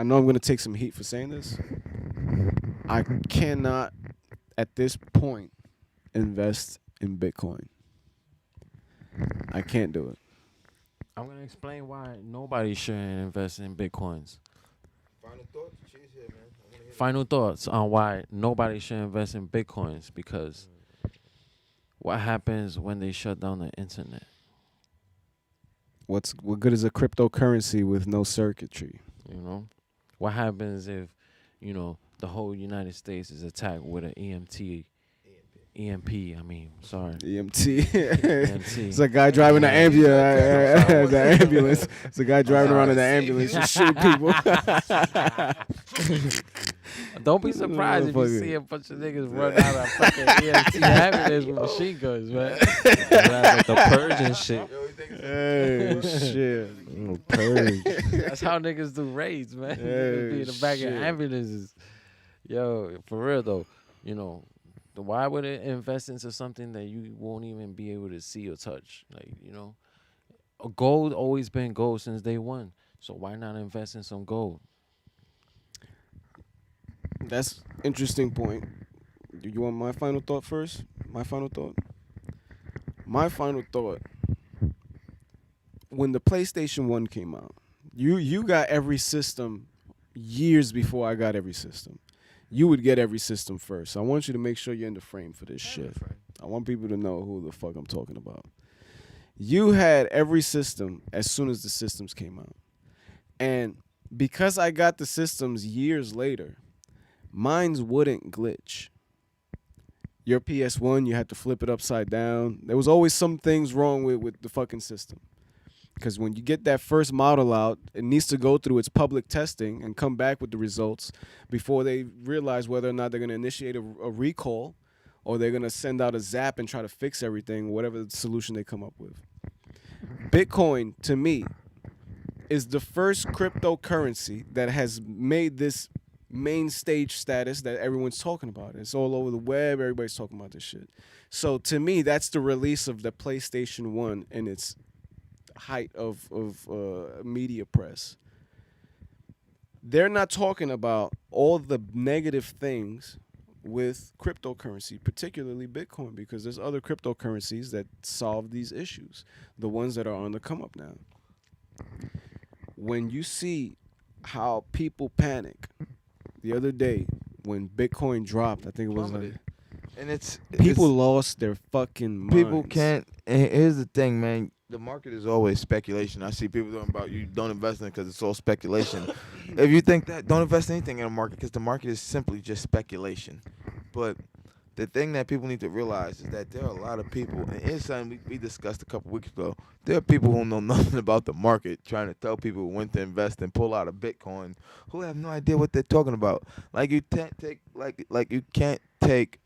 know I'm going to take some heat for saying this, I cannot, at this point, invest in Bitcoin. I can't do it. I'm going to explain why nobody should invest in Bitcoins. Final thoughts? Cheers here, man. Final thoughts on why nobody should invest in Bitcoins, because what happens when they shut down the internet? What good is a cryptocurrency with no circuitry? What happens if, the whole United States is attacked with an EMP, EMT. It's a guy driving the ambulance. It's a guy driving around in the ambulance and shoot people. Don't be surprised if you see a bunch of niggas run out of fucking EMT ambulance with machine guns, man. Like the purge and shit. Hey, shit. Purge. That's how niggas do raids, man. Hey, Be in the back of ambulances. Yo, for real though, why would it invest into something that you won't even be able to see or touch? Like, gold always been gold since day one. So why not invest in some gold? That's interesting point. Do you want my final thought first? My final thought. My final thought. When the PlayStation 1 came out, you got every system years before I got every system. You would get every system first. So I want you to make sure you're in the frame for this shit. I want people to know who the fuck I'm talking about. You had every system as soon as the systems came out. And because I got the systems years later, mines wouldn't glitch. Your PS1, you had to flip it upside down. There was always some things wrong with the fucking system. Because when you get that first model out, it needs to go through its public testing and come back with the results before they realize whether or not they're going to initiate a recall or they're going to send out a zap and try to fix everything, whatever the solution they come up with. Bitcoin, to me, is the first cryptocurrency that has made this main stage status that everyone's talking about. It's all over the web. Everybody's talking about this shit. So to me, that's the release of the PlayStation 1 in its height of media press. They're not talking about all the negative things with cryptocurrency, particularly Bitcoin, because there's other cryptocurrencies that solve these issues, the ones that are on the come up now. When you see how people panic the other day when Bitcoin dropped, I think it was like, and it's people lost their fucking minds. People can't. And here's the thing, man. The market is always speculation. I see people talking about you don't invest in it because it's all speculation. If you think that, don't invest in anything in the market because the market is simply just speculation. But the thing that people need to realize is that there are a lot of people, and it's something we discussed a couple weeks ago. There are people who know nothing about the market trying to tell people when to invest and pull out of Bitcoin who have no idea what they're talking about. Like you can't take you can't take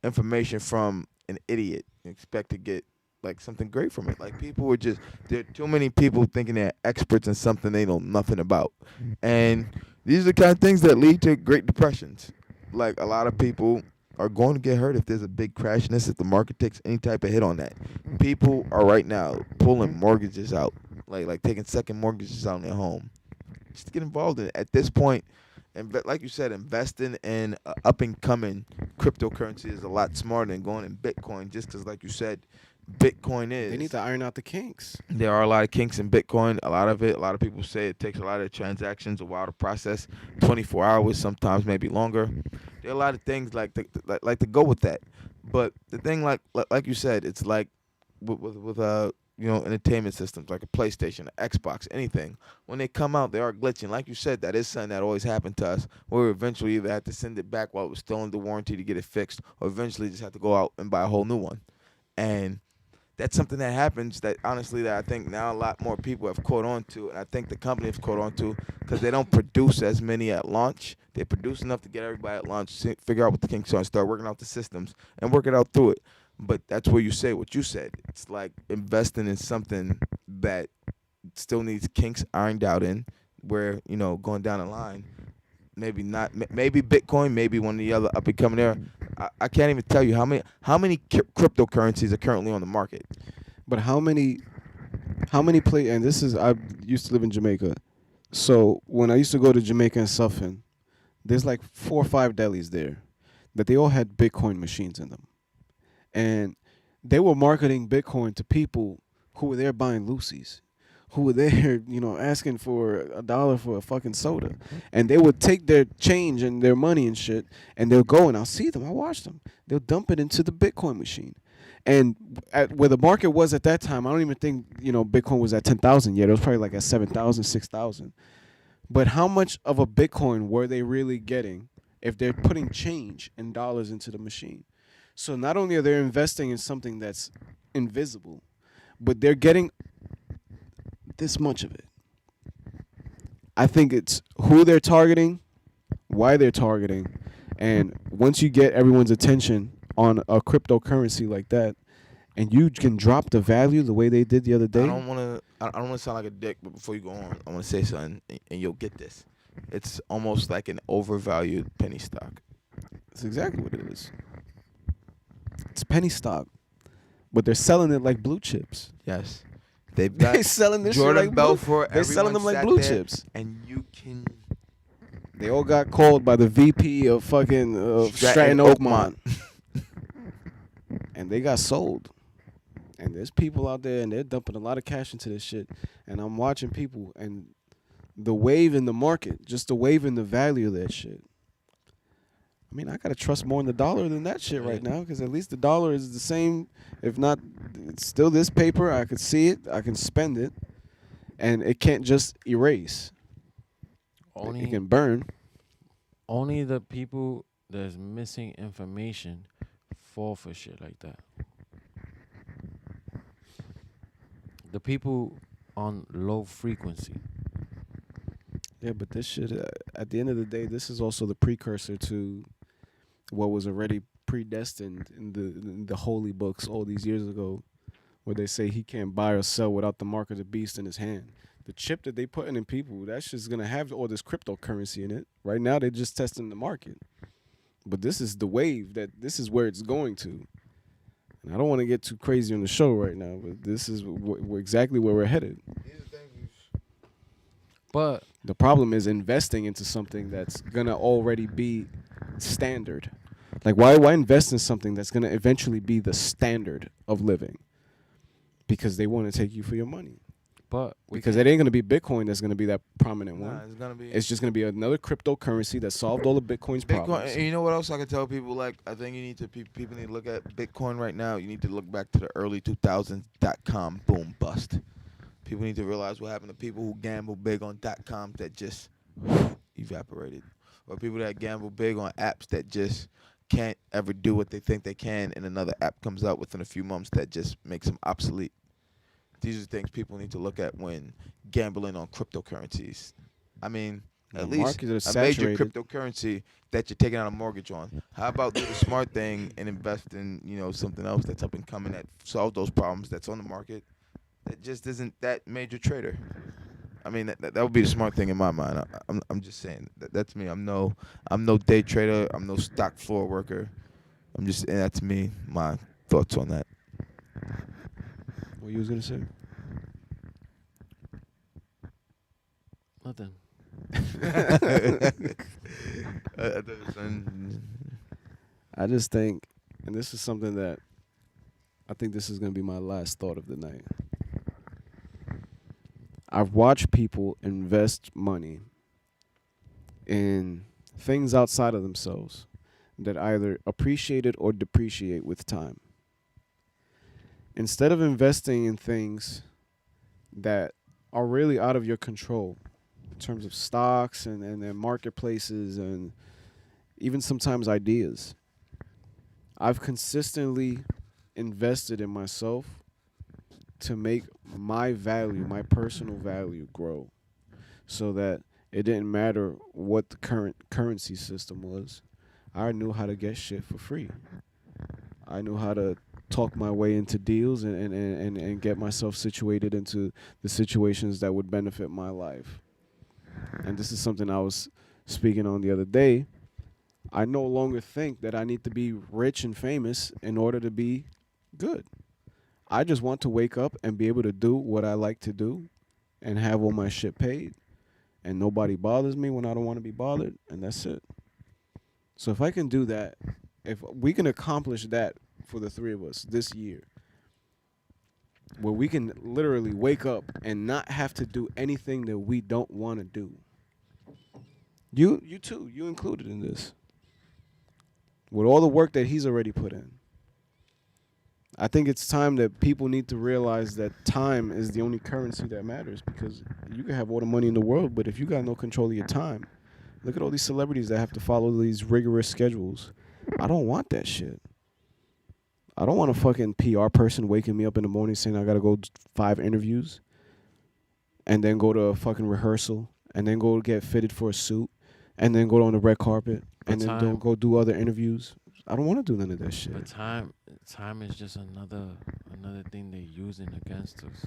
information from an idiot and expect to get like something great from it. Like people were just, there are too many people thinking they're experts in something they know nothing about. And these are the kind of things that lead to Great Depressions. Like a lot of people are going to get hurt if there's a big crash in this, if the market takes any type of hit on that. People are right now pulling mortgages out, like taking second mortgages out on their home. Just to get involved in it. At this point, and like you said, investing in up and coming cryptocurrency is a lot smarter than going in Bitcoin, just because, like you said, Bitcoin is. They need to iron out the kinks. There are a lot of kinks in Bitcoin. A lot of people say it takes a lot of transactions, a while to process, 24 hours, sometimes maybe longer. There are a lot of things like to go with that. But the thing, like you said, it's like with entertainment systems like a PlayStation, an Xbox, anything. When they come out, they are glitching. Like you said, that is something that always happened to us, where we eventually either had to send it back while it was still under warranty to get it fixed, or eventually just have to go out and buy a whole new one. And that's something that happens that, honestly, that I think now a lot more people have caught on to, and I think the company has caught on to, because they don't produce as many at launch. They produce enough to get everybody at launch, figure out what the kinks are, and start working out the systems and work it out through it. But that's where you say what you said. It's like investing in something that still needs kinks ironed out in, where, going down the line, maybe not, maybe Bitcoin, maybe one of the other up and coming there. I can't even tell you how many cryptocurrencies are currently on the market. But how many and this is, I used to live in Jamaica. So when I used to go to Jamaica and Suffin, there's like 4 or 5 delis there that they all had Bitcoin machines in them. And they were marketing Bitcoin to people who were there buying Lucy's, who were there, asking for $1 for a fucking soda. And they would take their change and their money and shit, and they'll go, and I'll see them, I watch them. They'll dump it into the Bitcoin machine. And where the market was at that time, I don't even think, Bitcoin was at 10,000 yet. It was probably like at 7,000, 6,000. But how much of a Bitcoin were they really getting if they're putting change in dollars into the machine? So not only are they investing in something that's invisible, but they're getting this much of it. I think it's who they're targeting, why they're targeting, and once you get everyone's attention on a cryptocurrency like that, and you can drop the value the way they did the other day. I don't want to sound like a dick, but before you go on, I want to say something, and you'll get this. It's almost like an overvalued penny stock. That's exactly what it is. It's penny stock, but they're selling it like blue chips. Yes. They've got They selling this Jordan shit like blue. Belfort. They're selling them like blue chips. And you can. They all got called by the VP of fucking Stratton Oakmont. And they got sold. And there's people out there, and they're dumping a lot of cash into this shit. And I'm watching people, and the wave in the market, just the wave in the value of that shit. I mean, I gotta trust more in the dollar than that shit right now, because at least the dollar is the same. If not, it's still this paper. I could see it. I can spend it, and it can't just erase. It can burn. Only the people that's missing information fall for shit like that. The people on low frequency. Yeah, but this shit, at the end of the day, this is also the precursor to what was already predestined in the holy books all these years ago, where they say he can't buy or sell without the mark of the beast in his hand. The chip that they putting in people, that shit's gonna have all this cryptocurrency in it. Right now, they're just testing the market, but this is the wave this is where it's going to. And I don't want to get too crazy on the show right now, but this is exactly where we're headed. But the problem is investing into something that's gonna already be standard. Like, why invest in something that's gonna eventually be the standard of living? Because they want to take you for your money. But because it ain't gonna be Bitcoin that's gonna be that prominent one. It's gonna be. It's just gonna be another cryptocurrency that solved all of Bitcoin's problems. And you know what else I can tell people? Like, I think you need to people need to look at Bitcoin right now. You need to look back to the early 2000s .com boom bust. People need to realize what happened to people who gamble big on .com that just evaporated, or people that gamble big on apps that just can't ever do what they think they can, and another app comes out within a few months that just makes them obsolete. These are things people need to look at when gambling on cryptocurrencies. I mean, at least a major cryptocurrency that you're taking out a mortgage on. How about do the smart thing and invest in, something else that's up and coming that solve those problems that's on the market that just isn't that major trader. I mean, that would be the smart thing in my mind. I'm just saying that's me. I'm no day trader. I'm no stock floor worker. And that's me. My thoughts on that. What you was gonna say? Nothing. I just think, and this is something that I think this is gonna be my last thought of the night. I've watched people invest money in things outside of themselves that either appreciate it or depreciate with time. Instead of investing in things that are really out of your control in terms of stocks and marketplaces and even sometimes ideas, I've consistently invested in myself to make my value, my personal value, grow, so that it didn't matter what the current currency system was. I knew how to get shit for free. I knew how to talk my way into deals and get myself situated into the situations that would benefit my life. And this is something I was speaking on the other day. I no longer think that I need to be rich and famous in order to be good. I just want to wake up and be able to do what I like to do and have all my shit paid, and nobody bothers me when I don't want to be bothered, and that's it. So if I can do that, if we can accomplish that for the three of us this year, where we can literally wake up and not have to do anything that we don't want to do. You too, you included in this. With all the work that he's already put in. I think it's time that people need to realize that time is the only currency that matters, because you can have all the money in the world, but if you got no control of your time, look at all these celebrities that have to follow these rigorous schedules. I don't want that shit. I don't want a fucking PR person waking me up in the morning saying I got to go 5 interviews and then go to a fucking rehearsal and then go get fitted for a suit and then go on the red carpet and then go do other interviews. I don't want to do none of that shit. But time is just another thing they're using against us.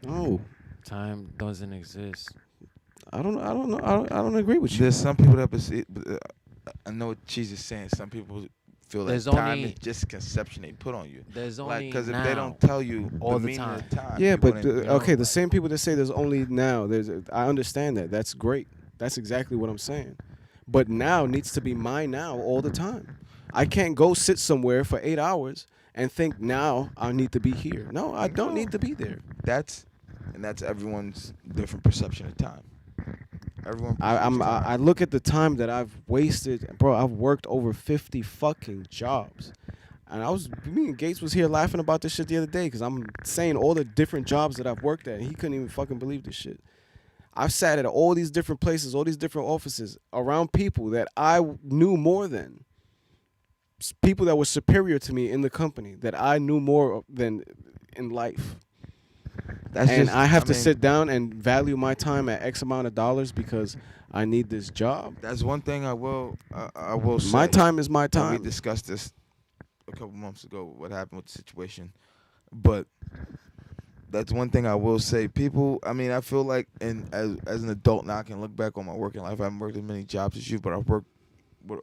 No. Time doesn't exist. I don't know. I don't agree with you. There's some people that I know what she's just saying. Some people feel like There's time only- is just conception they put on you. There's Like, only because if they now, don't tell you all the the meaning time. of time, Yeah, you but wouldn't, you know, okay, the same people that say there's only now. I understand that. That's great. That's exactly what I'm saying. But now needs to be my now all the time. I can't go sit somewhere for 8 hours and think now I need to be here. No, I don't need to be there. That's everyone's different perception of time. Everyone perceives time. I look at the time that I've wasted, bro. I've worked over 50 fucking jobs, and me and Gates was here laughing about this shit the other day because I'm saying all the different jobs that I've worked at, and he couldn't even fucking believe this shit. I've sat at all these different places, all these different offices, around people that I knew more than, people that were superior to me in the company that I knew more than in life. I have to sit down and value my time at X amount of dollars because I need this job. That's one thing I will say. My time is my And time. we discussed this a couple months ago, what happened with the situation. But that's one thing I will say. People, I mean, I feel like as an adult now, I can look back on my working life. I haven't worked as many jobs as you, but I've worked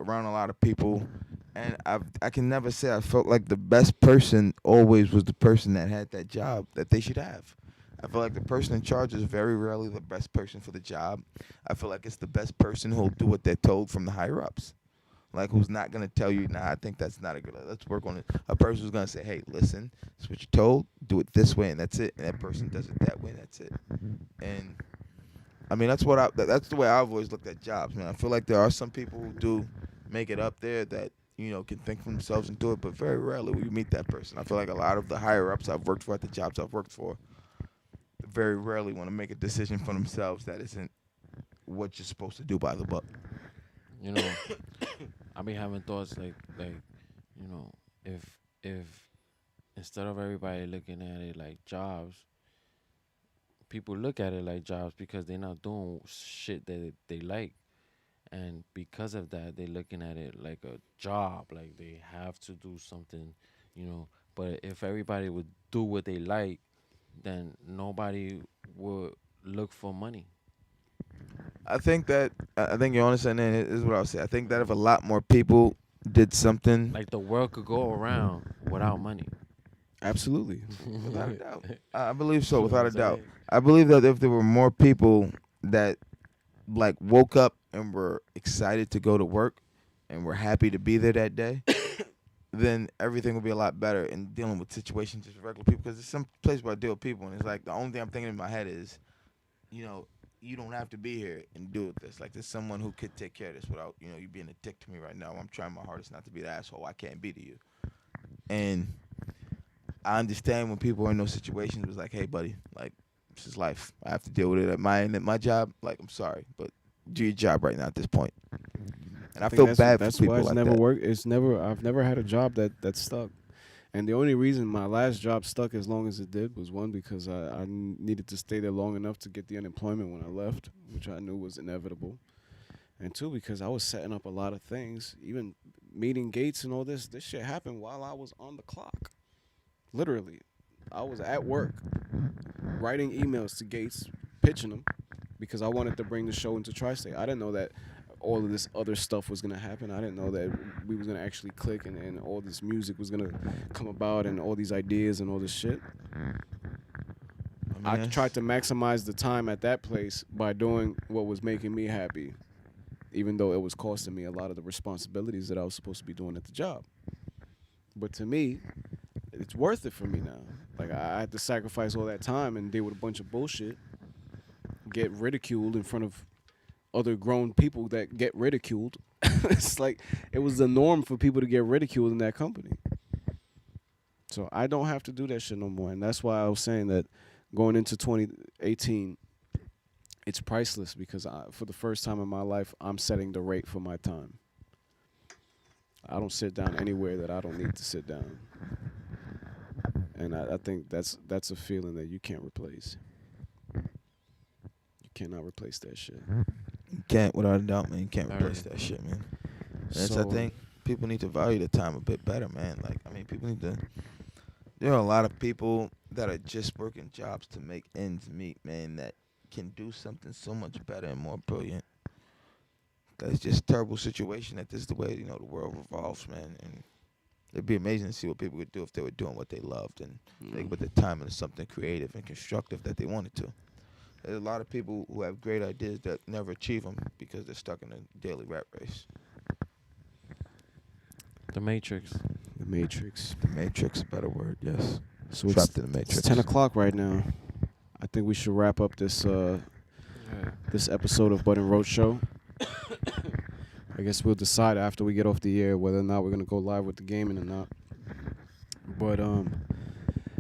around a lot of people. And I can never say I felt like the best person always was the person that had that job that they should have. I feel like the person in charge is very rarely the best person for the job. I feel like it's the best person who'll do what they're told from the higher ups. Like, who's not going to tell you, nah, I think that's not a good idea. Let's work on it. A person who's going to say, hey, listen, this is what you're told. Do it this way, and that's it. And that person does it that way, and that's it. And, I mean, that's the way I've always looked at jobs, man. I feel like there are some people who do make it up there that, you know, can think for themselves and do it, but very rarely will you meet that person. I feel like a lot of the higher ups I've worked for at the jobs I've worked for very rarely want to make a decision for themselves that isn't what you're supposed to do by the book. You know, I be having thoughts like you know, if instead of everybody looking at it like jobs, people look at it like jobs because they're not doing shit that they like. And because of that, they're looking at it like a job, like they have to do something, you know. But if everybody would do what they like, then nobody would look for money. I think you're understanding. This is what I'll say. I think that if a lot more people did something, Like the world could go around without money. Absolutely. Without a doubt. I believe so, You know without what a I'm doubt. saying? I believe that if there were more people that like woke up and were excited to go to work and were happy to be there that day, then everything would be a lot better in dealing with situations with regular people. Because there's some place where I deal with people, and it's like the only thing I'm thinking in my head is, you know, you don't have to be here and deal with this. Like, there's someone who could take care of this without, you know, you being a dick to me right now. I'm trying my hardest not to be the asshole I can't be to you. And I understand when people are in those situations, it's like, hey, buddy, like, this is life. I have to deal with it at my end, at my job. Like, I'm sorry, but do your job right now at this point. And I feel bad for people why it's like never that. worked. I've never had a job that stuck. And the only reason my last job stuck as long as it did was, one, because I needed to stay there long enough to get the unemployment when I left, which I knew was inevitable. And two, because I was setting up a lot of things, even meeting Gates and all this. This shit happened while I was on the clock. Literally. I was at work writing emails to Gates, pitching them, because I wanted to bring the show into Tri-State. I didn't know that all of this other stuff was going to happen. I didn't know that we was going to actually click and all this music was going to come about and all these ideas and all this shit. I tried to maximize the time at that place by doing what was making me happy, even though it was costing me a lot of the responsibilities that I was supposed to be doing at the job. But to me, it's worth it for me now. Like, I had to sacrifice all that time and deal with a bunch of bullshit, get ridiculed in front of other grown people that get ridiculed. It's like it was the norm for people to get ridiculed in that company. So I don't have to do that shit no more. And that's why I was saying that going into 2018, it's priceless, because for the first time in my life, I'm setting the rate for my time. I don't sit down anywhere that I don't need to sit down. And I think that's a feeling that you can't replace. You cannot replace that shit. You can't, without a doubt, man. You can't replace that shit, man. I think people need to value the time a bit better, man. Like, I mean, people need to. There are a lot of people that are just working jobs to make ends meet, man, that can do something so much better and more brilliant. That's just a terrible situation that this is the way, you know, the world revolves, man. And It'd be amazing to see what people would do if they were doing what they loved and they put their time into something creative and constructive that they wanted to. There's a lot of people who have great ideas that never achieve them because they're stuck in a daily rat race. The Matrix. The Matrix. The Matrix, a better word, yes. So Trapped in the Matrix. It's 10 o'clock right now. I think we should wrap up this this episode of Bud and Roach Show. I guess we'll decide after we get off the air whether or not we're going to go live with the gaming or not. But,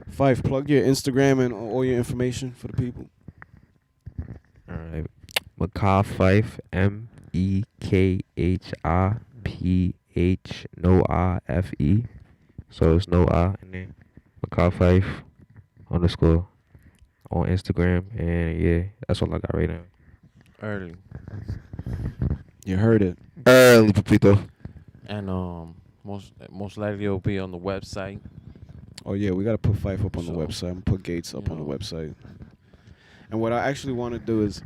Fife, plug your Instagram and all your information for the people. All right. Mekhi Fife, MEKHIPH, no I-F-E. So it's no I in there. Mekhi Fife _ on Instagram. And yeah, that's all I got right now. Early. You heard it. Early, Papito. And most likely it'll be on the website. Oh yeah, we gotta put Fife up on the website. I'm gonna put Gates up on the website. And what I actually want to do is,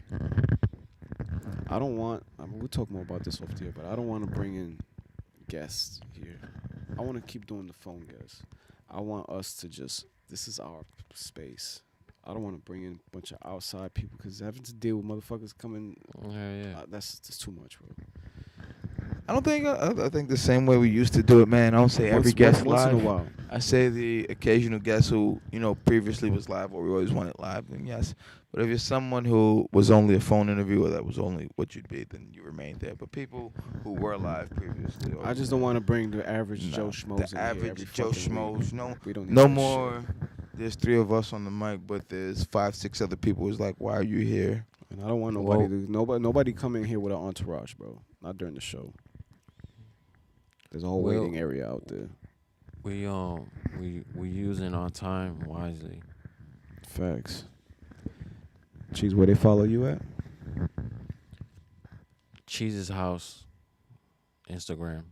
we'll talk more about this off the air, but I don't want to bring in guests here. I want to keep doing the phone guests. I want us to this is our space. I don't want to bring in a bunch of outside people because having to deal with motherfuckers coming, that's just too much, bro. I don't think I think the same way we used to do it, man. I don't say every guest once live. in a while. I say the occasional guest who previously was live or we always wanted live. Then yes, but if you're someone who was only a phone interview or that was only what you'd be, then you remain there. But people who were live previously, I just don't want to bring the average Joe Schmoes. The average Joe Schmoes. We don't need no that more. shit. There's 3 of us on the mic, but there's 5, 6 other people who's like, why are you here? And I don't want nobody come in here with an entourage, bro. Not during the show. There's a whole waiting area out there. We using our time wisely. Facts. Cheese, where they follow you at? Cheese's house, Instagram.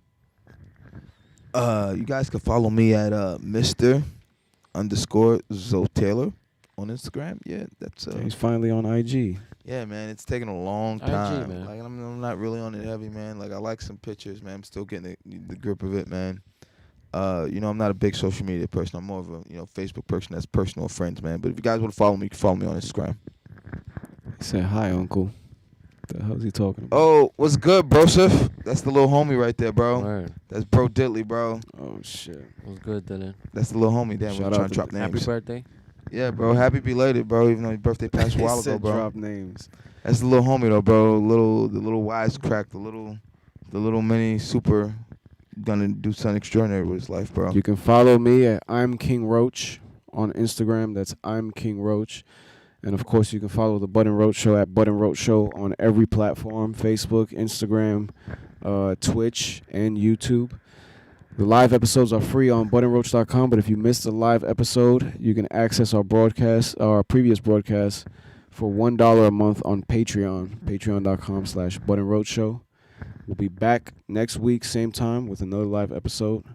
You guys can follow me at Mr_Zoe Taylor on Instagram. Yeah, that's he's finally on IG. Yeah, man, it's taking a long time. IG, man. Like I'm not really on it heavy, man. Like I like some pictures, man. I'm still getting the grip of it, man. I'm not a big social media person. I'm more of a Facebook person that's personal friends, man. But if you guys want to follow me, you can follow me on Instagram. He said, "Hi, Uncle." The hell's he talking about? Oh, what's good, brosif? That's the little homie right there, bro. Word. That's Bro Diddley, bro. Oh shit. What's good, Dylan? That's the little homie. Damn, we're trying to drop names. Happy birthday. Yeah, bro. Happy belated, bro. Even though your birthday passed a while ago, bro. Drop names. That's the little homie though, bro. The little wisecrack, the little mini super gonna do something extraordinary with his life, bro. You can follow me at I'm King Roach on Instagram. That's I'm King Roach. And of course you can follow the Bud and Roach Show at Bud and Roach Show on every platform, Facebook, Instagram, Twitch, and YouTube. The live episodes are free on budandroach.com, but if you missed a live episode, you can access our previous broadcast for $1 a month on Patreon, patreon.com/budandroachshow. We'll be back next week, same time, with another live episode.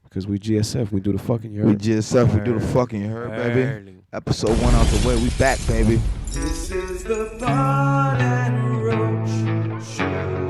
Because we GSF, we do the fucking, you heard? We GSF, we do the fucking, you heard, baby? Episode 1 out the way, we back, baby. This is the Bud and Roach Show.